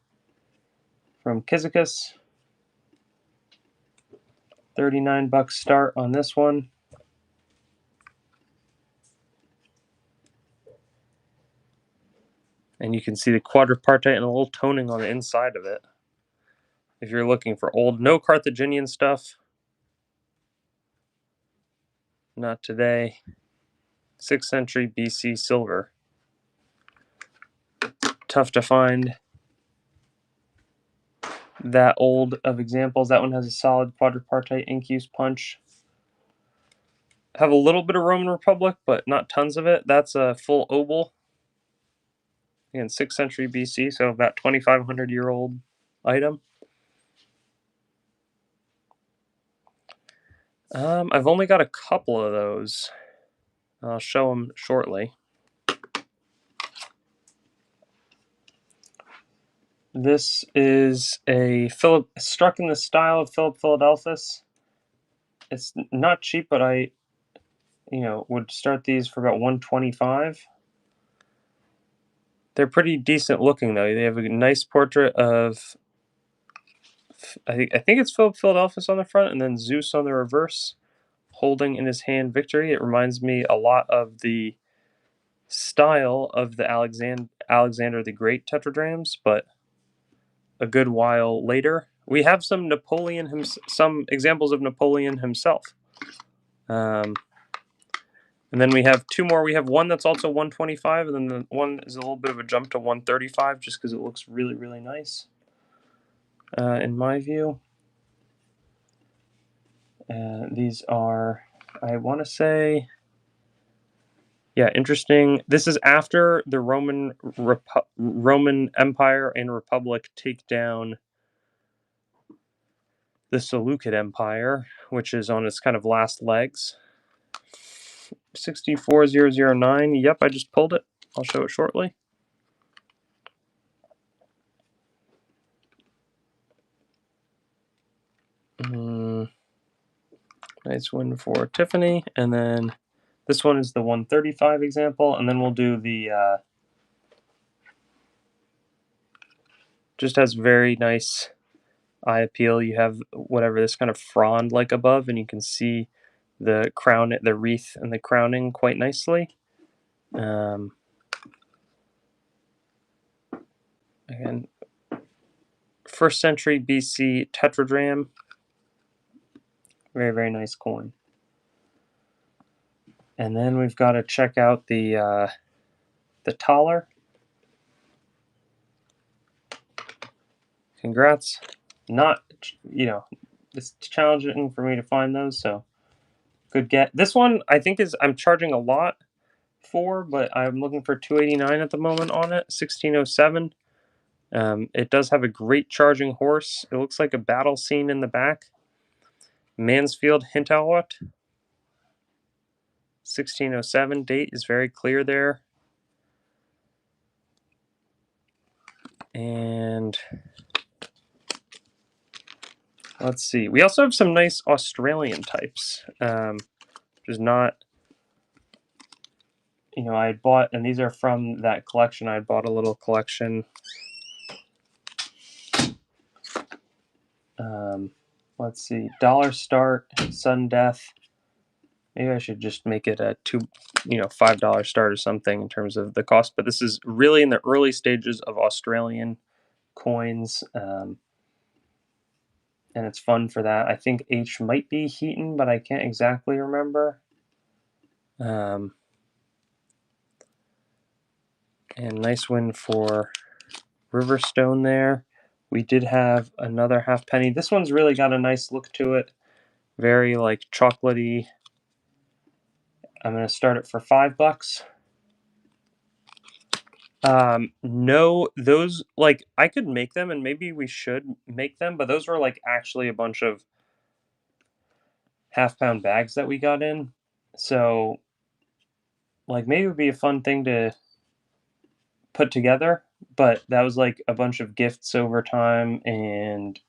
A: from Cyzicus. $39 start on this one. And you can see the quadripartite and a little toning on the inside of it. If you're looking for old, no Carthaginian stuff. Not today. 6th century BC silver. Tough to find that old of examples. That one has a solid quadripartite ink use punch. Have a little bit of Roman Republic, but not tons of it. That's a full obol. Again, 6th century BC, so about 2,500-year-old item. I've only got a couple of those. I'll show them shortly. This is a Philip, struck in the style of Philip Philadelphus. It's not cheap, but I, would start these for about $125. They're pretty decent looking though. They have a nice portrait of, I think it's Philip Philadelphus on the front, and then Zeus on the reverse, holding in his hand victory. It reminds me a lot of the style of the Alexander the Great tetradrachms, but a good while later. We have some some examples of Napoleon himself. And then we have two more. We have one that's also 125, and then the one is a little bit of a jump to 135 just because it looks really, really nice, in my view. These are, I want to say, yeah, interesting. This is after the Roman Empire and Republic take down the Seleucid Empire, which is on its kind of last legs. 64009. Yep, I just pulled it. I'll show it shortly. Nice one for Tiffany. And then this one is the 135 example. And then we'll do the... just has very nice eye appeal. You have whatever, this kind of frond like above, and you can see the crown, the wreath and the crowning quite nicely. Again, 1st century BC tetradrachm. Very, very nice coin. And then we've got to check out the thaler. Congrats. Not, it's challenging for me to find those, so good get. This one I think I'm charging a lot for, but I'm looking for $289 at the moment on it. 1607. It does have a great charging horse. It looks like a battle scene in the back. Mansfield Hinterhut. 1607. Date is very clear there. And Let's see. We also have some nice Australian types, which is not, I bought, and these are from that collection. I bought a little collection. Let's see. Dollar Start, Sudden Death. Maybe I should just make it a $5 start or something in terms of the cost. But this is really in the early stages of Australian coins. And it's fun for that. I think H might be Heaton, but I can't exactly remember. And nice win for Riverstone there. We did have another half penny. This one's really got a nice look to it. Very like chocolatey. I'm going to start it for $5. No, those, like, I could make them, and maybe we should make them, but those were like actually a bunch of half-pound bags that we got in. So, like, maybe it would be a fun thing to put together, but that was like a bunch of gifts over time, and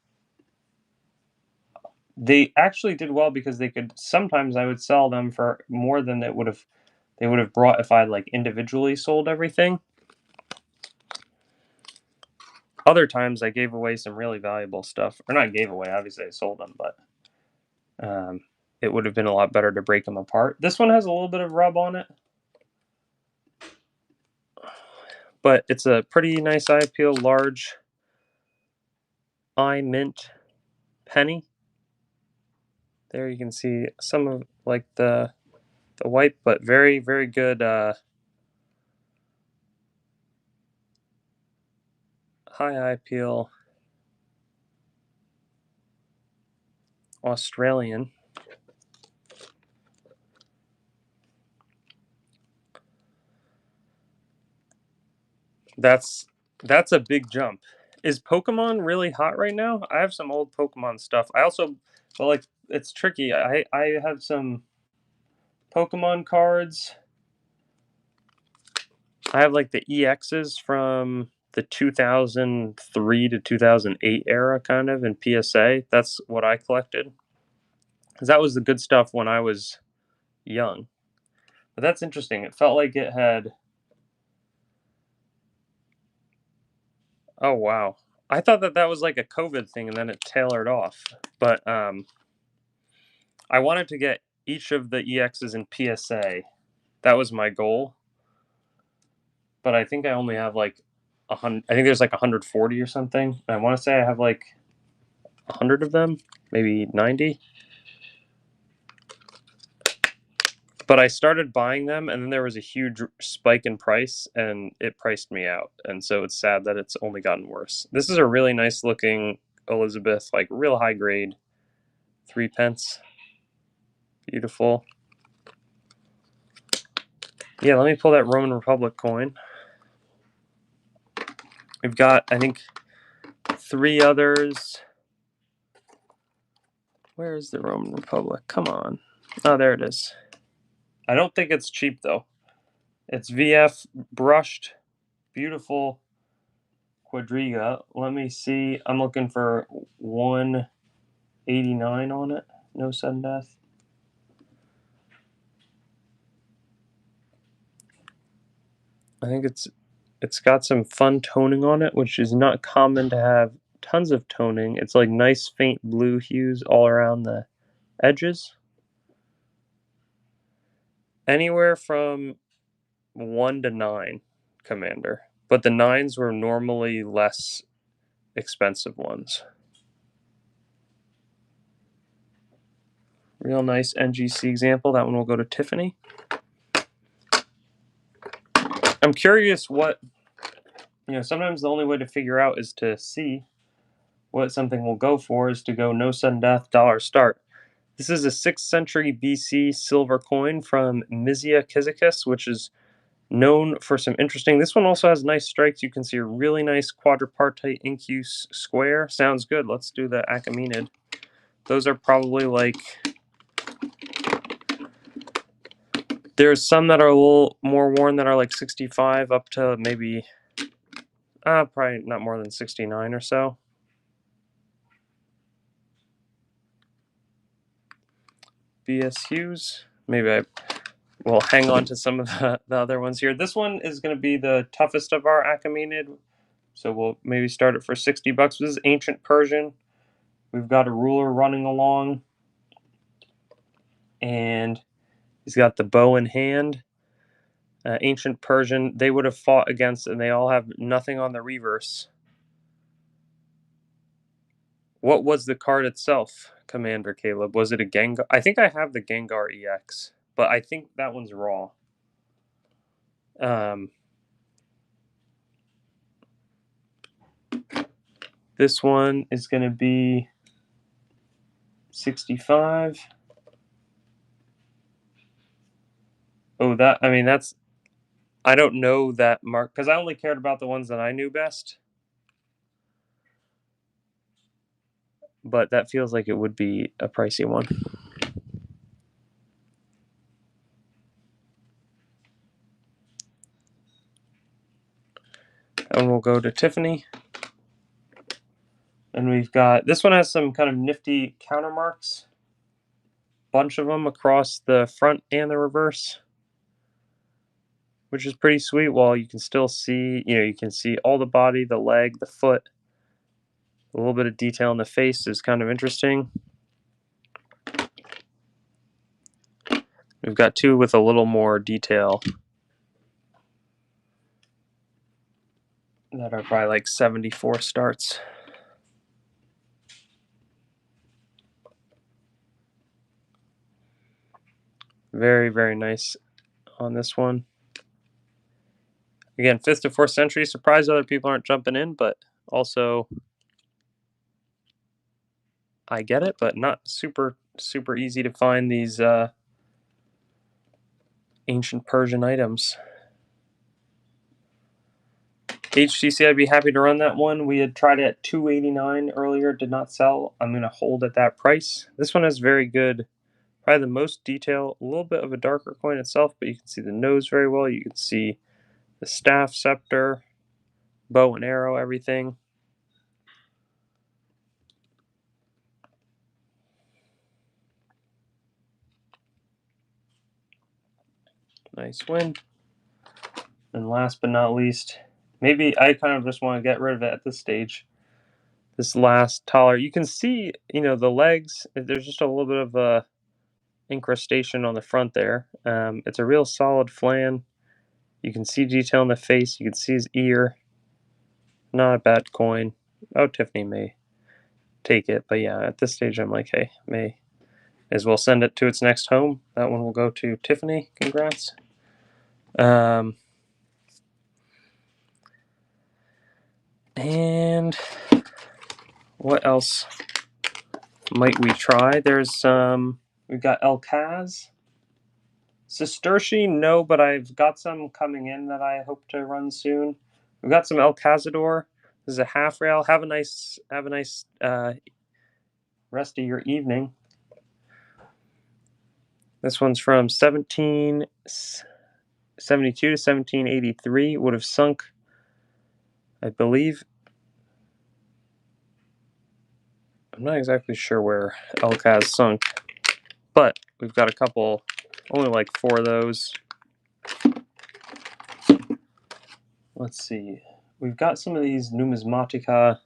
A: they actually did well because they could, sometimes I would sell them for more than they would have brought if I like individually sold everything. Other times I gave away some really valuable stuff, or not gave away, obviously I sold them, but it would have been a lot better to break them apart. This one has a little bit of rub on it, but it's a pretty nice eye appeal, large eye mint penny. There you can see some of like the white, but very, very good high eye appeal Australian. That's a big jump. Is Pokemon really hot right now? I have some old Pokemon stuff. I also, well, like, it's tricky. I have some Pokemon cards. I have like the EXs from the 2003 to 2008 era, kind of, in PSA. That's what I collected, because that was the good stuff when I was young. But that's interesting. It felt like it had. Oh wow! I thought that was like a COVID thing, and then it tailored off. But I wanted to get each of the EXs in PSA. That was my goal. But I think I only have like 100. I think there's like 140 or something. I want to say I have like 100 of them, maybe 90. But I started buying them, and then there was a huge spike in price, and it priced me out. And so it's sad that it's only gotten worse. This is a really nice looking Elizabeth, like real high grade, 3 pence. Beautiful. Yeah, let me pull that Roman Republic coin. We've got, I think, 3 others. Where is the Roman Republic? Come on. Oh, there it is. I don't think it's cheap, though. It's VF brushed, beautiful Quadriga. Let me see. I'm looking for 189 on it. No sudden death. I think it's got some fun toning on it, which is not common to have tons of toning. It's like nice faint blue hues all around the edges. Anywhere from 1 to 9, Commander. But the 9s were normally less expensive ones. Real nice NGC example. That one will go to Tiffany. I'm curious what, sometimes the only way to figure out is to see what something will go for is to go no sudden death, dollar start. This is a 6th century BC silver coin from Mysia Kizikis, which is known for some interesting. This one also has nice strikes. You can see a really nice quadripartite incuse square. Sounds good. Let's do the Achaemenid. Those are probably like. There's some that are a little more worn that are like 65 up to maybe. Probably not more than 69 or so. B.S. Hughes. Maybe I will hang on to some of the other ones here. This one is going to be the toughest of our Achaemenid, so we'll maybe start it for $60. This is Ancient Persian. We've got a ruler running along, and he's got the bow in hand. Ancient Persian, they would have fought against, and they all have nothing on the reverse. What was the card itself, Commander Caleb? Was it a Gengar? I think I have the Gengar EX, but I think that one's raw. This one is going to be 65. Oh, that's, I don't know that mark, because I only cared about the ones that I knew best. But that feels like it would be a pricey one. And we'll go to Tiffany. And we've got, this one has some kind of nifty counter marks. Bunch of them across the front and the reverse, which is pretty sweet. While you can still see, you can see all the body, the leg, the foot. A little bit of detail in the face is kind of interesting. We've got two with a little more detail that are probably like 74 starts. Very, very nice on this one. Again, 5th to 4th century. Surprised other people aren't jumping in, but also I get it, but not super, super easy to find these ancient Persian items. HTC, I'd be happy to run that one. We had tried it at $289 earlier, did not sell. I'm going to hold at that price. This one has very good, probably the most detail, a little bit of a darker coin itself, but you can see the nose very well. You can see the staff, scepter, bow and arrow, everything. Nice win. And last but not least, maybe I kind of just want to get rid of it at this stage. This last taller, you can see, the legs, there's just a little bit of a incrustation on the front there. It's a real solid flan. You can see detail in the face. You can see his ear. Not a bad coin. Oh, Tiffany may take it. But yeah, at this stage, I'm like, hey, may as well send it to its next home. That one will go to Tiffany. Congrats. And what else might we try? There's we've got Elkaz. Sesterci, no, but I've got some coming in that I hope to run soon. We've got some El Cazador. This is a half rail. Have a nice rest of your evening. This one's from 1772 to 1783. Would have sunk, I believe. I'm not exactly sure where Elkaz sunk, but we've got a couple, only like 4 of those. Let's see. We've got some of these Numismatica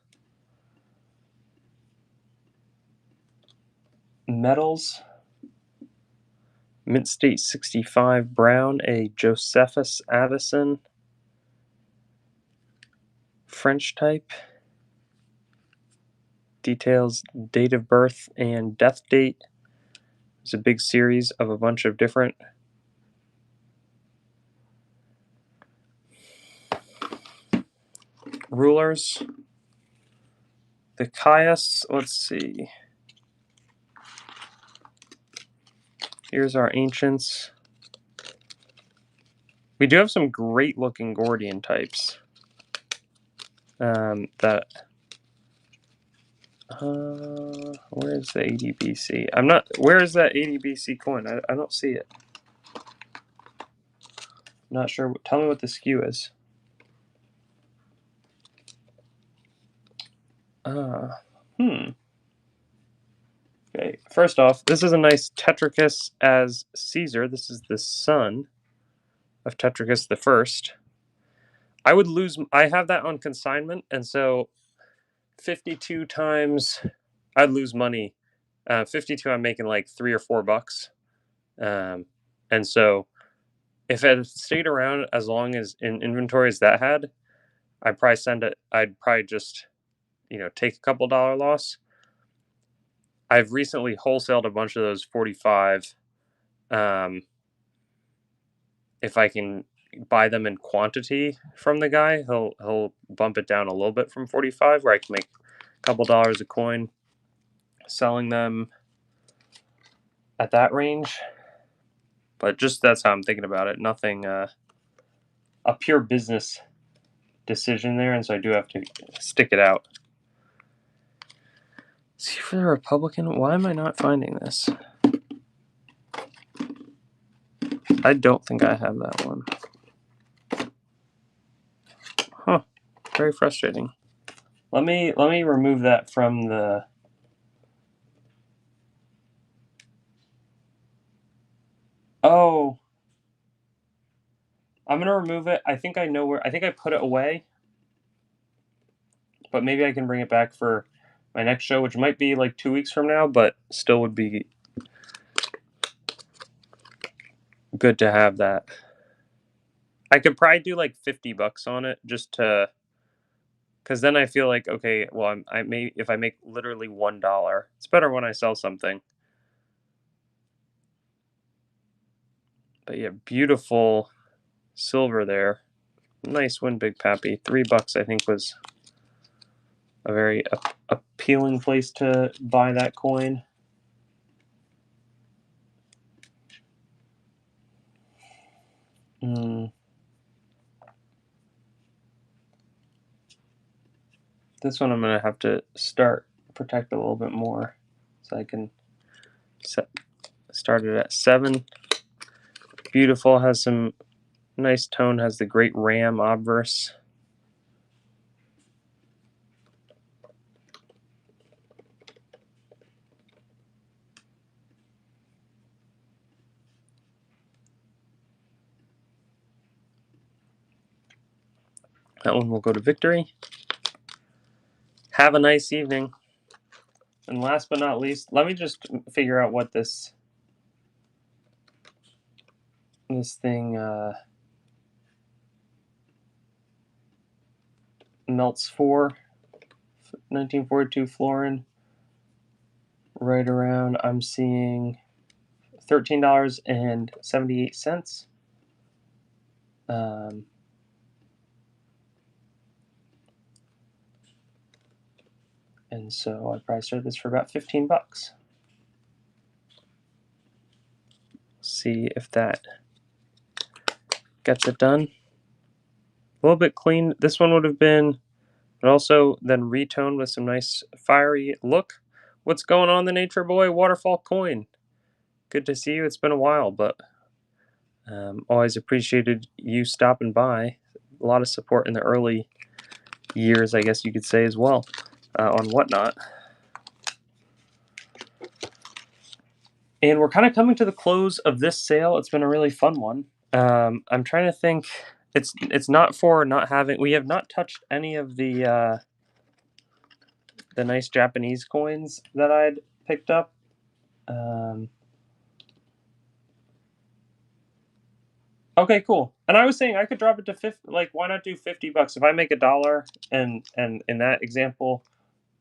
A: medals. Mint State 65 Brown, a Josephus Addison French type. Details date of birth and death date. It's a big series of a bunch of different rulers. The Caius, let's see. Here's our ancients. We do have some great looking Gordian types. Where's the ADBC? Where is that ADBC coin? I don't see it. Not sure. Tell me what the skew is. Okay, first off, this is a nice Tetricus as Caesar. This is the son of Tetricus the First. I would lose. I have that on consignment, and so 52 times I'd lose money. 52, I'm making like $3 or $4. And so if it had stayed around as long as in inventory as that had, I'd probably send it. I'd probably just, take a couple dollar loss. I've recently wholesaled a bunch of those 45. If I can buy them in quantity from the guy, he'll bump it down a little bit from 45, where I can make a couple dollars a coin selling them at that range. But just that's how I'm thinking about it. Nothing, a pure business decision there, and so I do have to stick it out. See, for the Republican, why am I not finding this? I don't think I have that one. Huh. Very frustrating. Let me remove that from the... Oh. I'm going to remove it. I think I know where... I think I put it away. But maybe I can bring it back for my next show, which might be like 2 weeks from now, but still would be good to have that. I could probably do like $50 on it just to... Because then I feel like, okay, well, if I make literally $1, it's better when I sell something. But yeah, beautiful silver there. Nice win, Big Pappy. $3, I think, was a very appealing place to buy that coin. This one I'm going to have to protect a little bit more, so I can start it at 7. Beautiful, has some nice tone, has the great Ram obverse. That one will go to Victory. Have a nice evening. And last but not least, let me just figure out what this thing melts for. 1942 Florin. Right around, I'm seeing $13.78. And so I probably started this for about $15. See if that gets it done. A little bit clean. This one would have been, but also then retoned with some nice fiery look. What's going on, the Nature Boy Waterfall coin? Good to see you. It's been a while, but always appreciated you stopping by. A lot of support in the early years, I guess you could say, as well, on Whatnot. And we're kind of coming to the close of this sale. It's been a really fun one. I'm trying to think. It's not for not having. We have not touched any of the nice Japanese coins that I'd picked up. Okay, cool. And I was saying I could drop it to 50. Like, why not do $50? If I make $1, and in that example,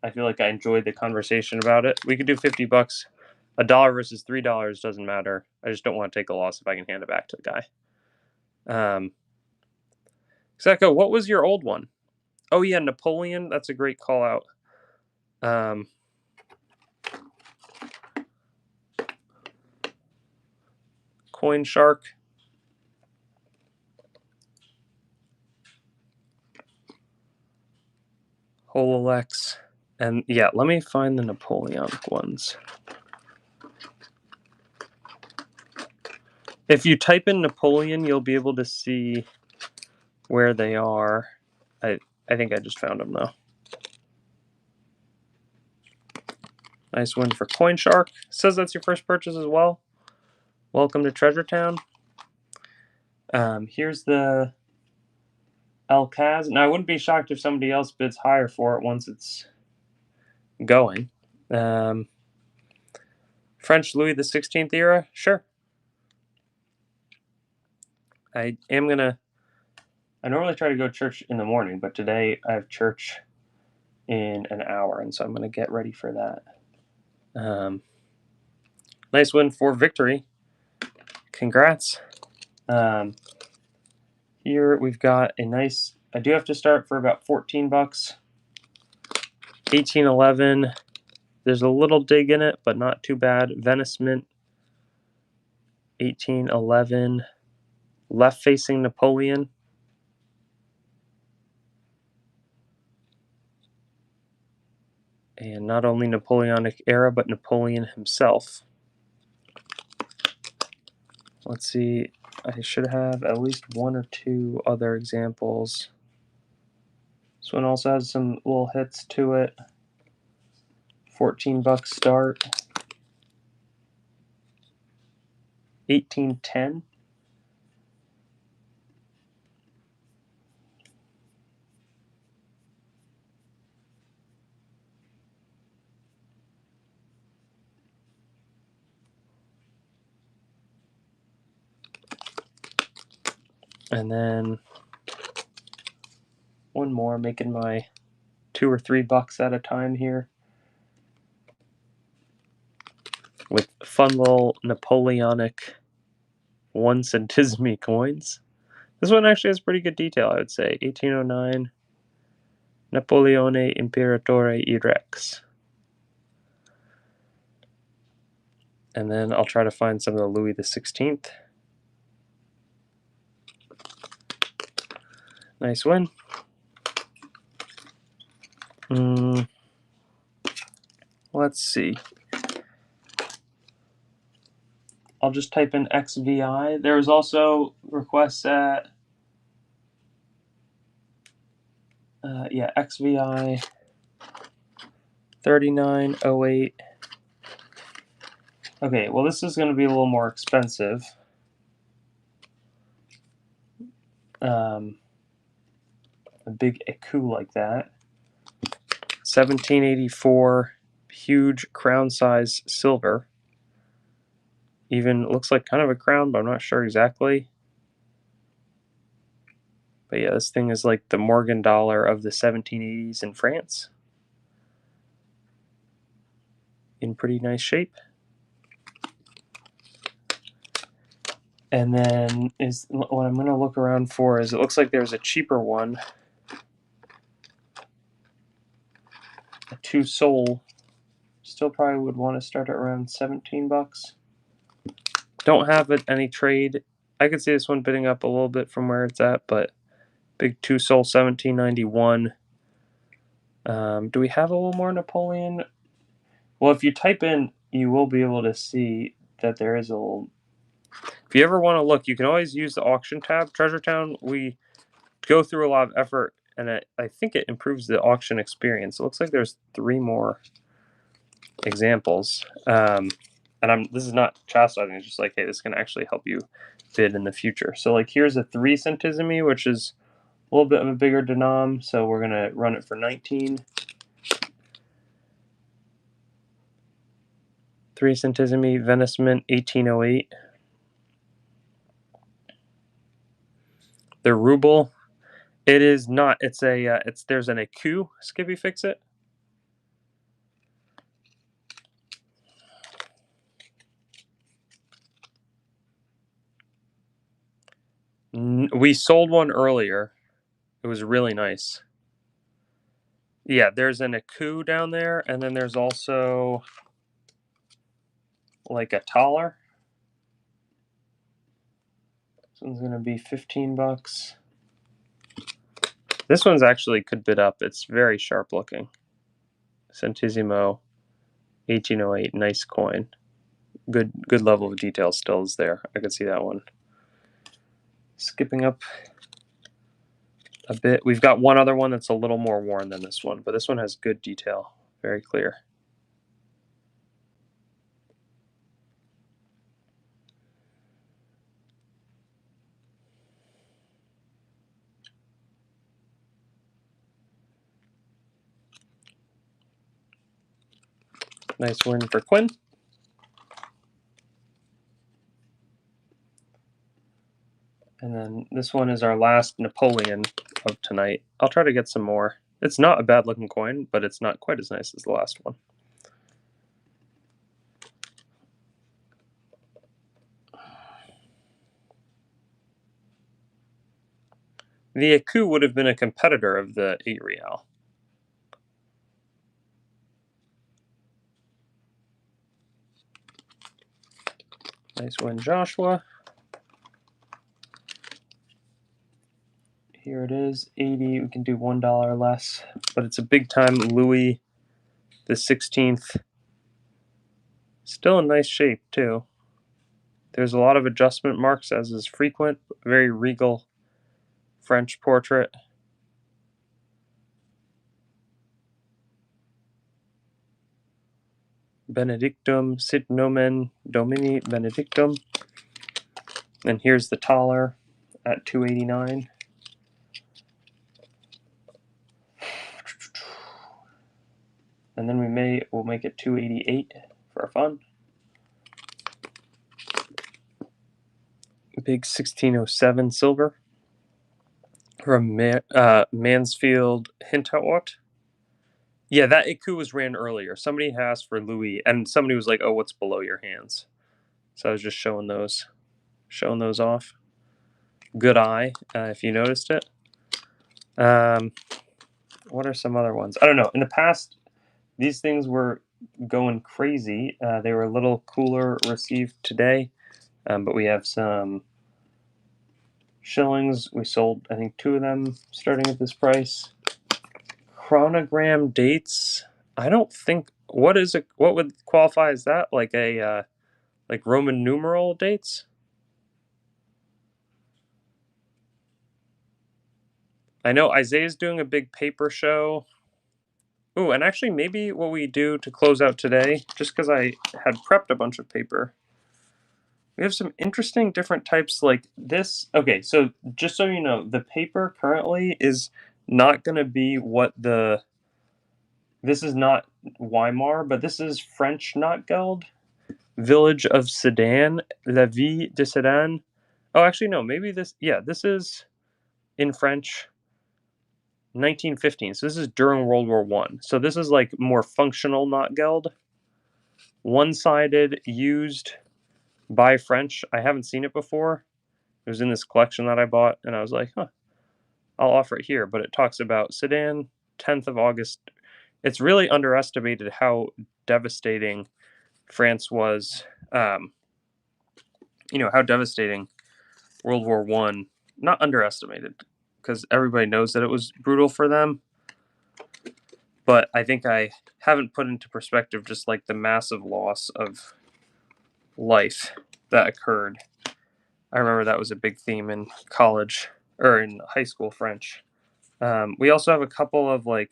A: I feel like I enjoyed the conversation about it. We could do $50. $1 versus $3 doesn't matter. I just don't want to take a loss if I can hand it back to the guy. Zeko, what was your old one? Oh yeah, Napoleon. That's a great call out. Coin Shark. Hololex. And yeah, let me find the Napoleonic ones. If you type in Napoleon, you'll be able to see where they are. I think I just found them though. Nice win for Coin Shark. Says that's your first purchase as well. Welcome to Treasure Town. Here's the El Kaz. Now, I wouldn't be shocked if somebody else bids higher for it once it's going. French Louis XVI era? Sure. I normally try to go to church in the morning, but today I have church in an hour, and so I'm going to get ready for that. Nice win for Victory. Congrats. Here we've got a nice, I do have to start for about 14 bucks. 1811. There's a little dig in it, but not too bad. Venice Mint. 1811. Left facing Napoleon. And not only Napoleonic era, but Napoleon himself. Let's see. I should have at least one or two other examples. This one also has some little hits to it. 14 bucks start. 1810. And then one more, making my 2 or 3 bucks at a time here. With fun little Napoleonic 1 centesimi coins. This one actually has pretty good detail, I would say. 1809, Napoleone Imperatore I Rex. And then I'll try to find some of the Louis XVI. Nice win. Let's see. I'll just type in XVI. There was also requests at XVI 3908. Okay, well this is going to be a little more expensive. A big écu like that. 1784, huge crown size silver. Even looks like kind of a crown, but I'm not sure exactly. But yeah, this thing is like the Morgan dollar of the 1780s in France. In pretty nice shape. And then what I'm going to look around for is it looks like there's a cheaper one. A 2 Sol. Still probably would want to start at around 17 bucks. Don't have any trade. I could see this one bidding up a little bit from where it's at, but big 2 Sol 1791. Do we have a little more Napoleon? Well, if you type in, you will be able to see that there is a little. If you ever want to look, you can always use the auction tab. Treasure Town, we go through a lot of effort, and I think it improves the auction experience. It looks like there's 3 more examples. And this is not chastising. It's just like, hey, this can actually help you bid in the future. So like here's a 3 centesimi, which is a little bit of a bigger denom. So we're gonna run it for 19. 3 centesimi, Venice Mint 1808. The ruble, it is not. It's a. There's an écu. Skippy fix it. We sold one earlier. It was really nice. Yeah, there's an écu down there, and then there's also like a taler. This one's gonna be 15 bucks. This one's actually could bid up. It's very sharp looking. Centesimo, 1808, nice coin. Good level of detail still is there. I could see that one. Skipping up a bit. We've got one other one that's a little more worn than this one, but this one has good detail. Very clear. Nice win for Quinn. And then this one is our last Napoleon of tonight. I'll try to get some more. It's not a bad looking coin, but it's not quite as nice as the last one. The Ecu would have been a competitor of the 8 Real. Nice win, Joshua. Here it is, 80. We can do $1 less, but it's a big time Louis the 16th. Still in nice shape, too. There's a lot of adjustment marks, as is frequent. Very regal French portrait. Benedictum sit nomen Domini Benedictum. And here's the taller at $2.89. And then we'll make it $2.88 for fun. Big 1607 silver from Mansfield Hinterort. Yeah, that Ecu was ran earlier. Somebody asked for Louis, and somebody was like, "Oh, what's below your hands?" So I was just showing those off. Good eye, if you noticed it. What are some other ones? I don't know. In the past, these things were going crazy. They were a little cooler received today, but we have some shillings. We sold, I think, 2 of them starting at this price. Chronogram dates. I don't think. What is it? What would qualify as that? Like a like Roman numeral dates? I know Isaiah's doing a big paper show. Ooh, and actually maybe what we do to close out today, just because I had prepped a bunch of paper, we have some interesting different types like this. Okay, so just so you know, the paper currently is not going to be what the... This is not Weimar, but this is French Notgeld. Village of Sedan, La Ville de Sedan. Oh, actually, no, maybe this... Yeah, this is in French... 1915. So this is during World War I. So this is like more functional Notgeld. One-sided, used by French. I haven't seen it before. It was in this collection that I bought, and I was like, huh, I'll offer it here. But it talks about Sedan, 10th of August. It's really underestimated how devastating France was. How devastating World War I. Not underestimated, because everybody knows that it was brutal for them. But I think I haven't put into perspective just like the massive loss of life that occurred. I remember that was a big theme in college or in high school French. We also have a couple of like,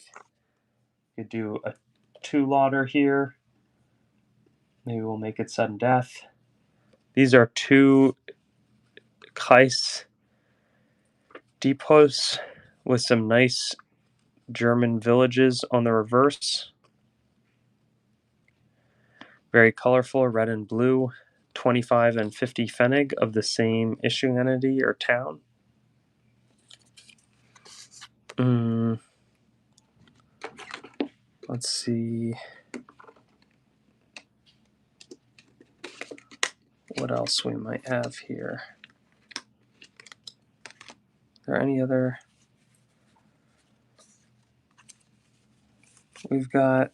A: you do a 2-lauter here. Maybe we'll make it sudden death. These are 2 Kais depots with some nice German villages on the reverse. Very colorful, red and blue. 25 and 50 Pfennig of the same issuing entity or town. Let's see. What else we might have here? Are there any other? We've got...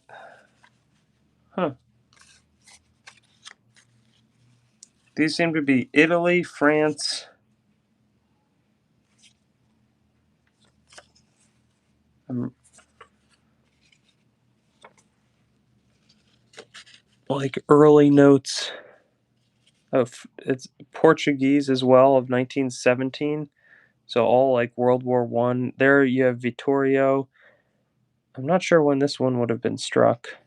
A: These seem to be Italy, France. Like early notes of... It's Portuguese as well, of 1917. So all like World War I. There you have Vittorio. I'm not sure when this one would have been struck.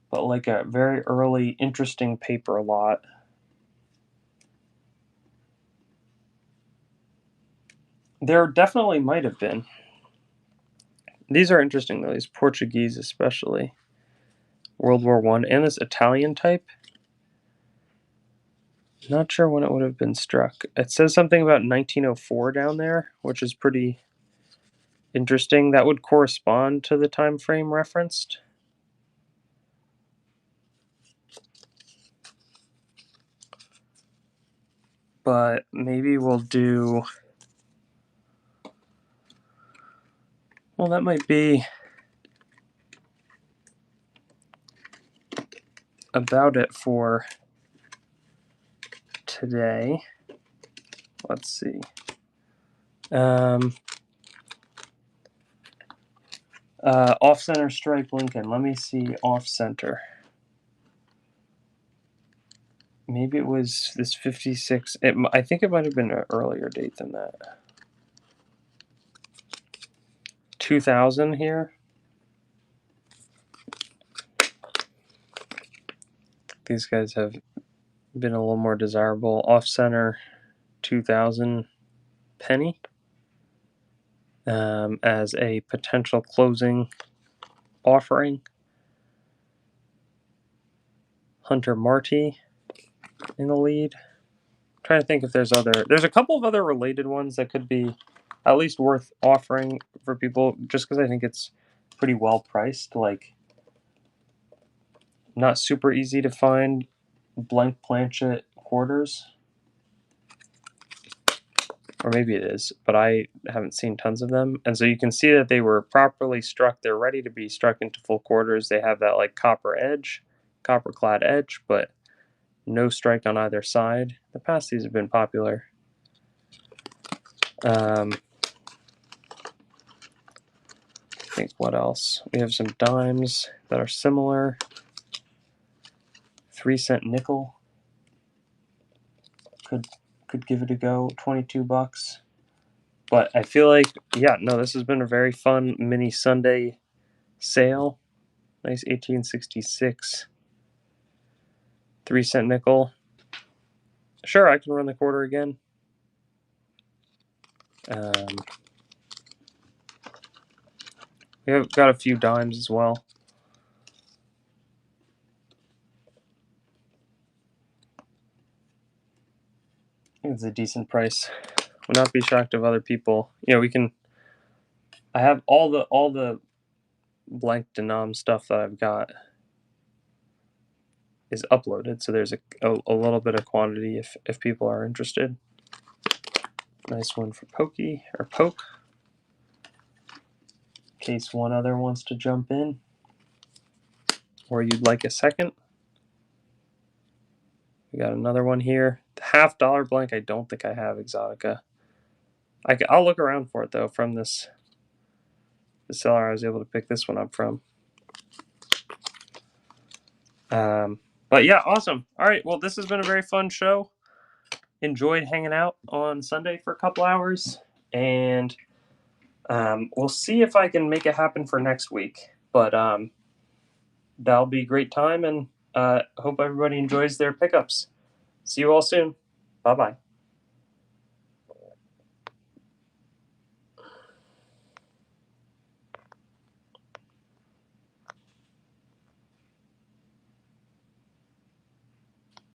A: But like a very early, interesting paper lot. There definitely might have been. These are interesting though, these Portuguese especially. World War I, and this Italian type. Not sure when it would have been struck. It says something about 1904 down there, which is pretty interesting. That would correspond to the time frame referenced. But maybe we'll do... Well, that might be about it for today. Let's see. Off-center stripe Lincoln. Let me see off-center. Maybe it was this 56. I think it might have been an earlier date than that. 2000 here. These guys have been a little more desirable. Off-center 2000 penny as a potential closing offering. Hunter Marty in the lead. I'm trying to think if there's a couple of other related ones that could be at least worth offering for people, just because I think it's pretty well priced. Like, not super easy to find blank planchet quarters. Or maybe it is, but I haven't seen tons of them. And so you can see that they were properly struck. They're ready to be struck into full quarters. They have that like copper clad edge, but no strike on either side. In the past, these have been popular. I think what else? We have some dimes that are similar. 3-cent nickel. Could give it a go. $22. But I feel like, yeah, no, this has been a very fun mini Sunday sale. Nice 1866. 3-cent nickel. Sure, I can run the quarter again. We have got a few dimes as well. I think it's a decent price. Would not be shocked if other people, we can. I have all the blank denom stuff that I've got is uploaded, so there's a little bit of quantity if people are interested. Nice one for Pokey or Poke. In case one other wants to jump in, or you'd like a second. We got another one here. The $50 blank. I don't think I have Exotica. I'll look around for it though from the seller I was able to pick this one up from. But yeah, awesome. All right, well, this has been a very fun show. Enjoyed hanging out on Sunday for a couple hours, and we'll see if I can make it happen for next week. But that'll be a great time, and hope everybody enjoys their pickups. See you all soon. Bye-bye.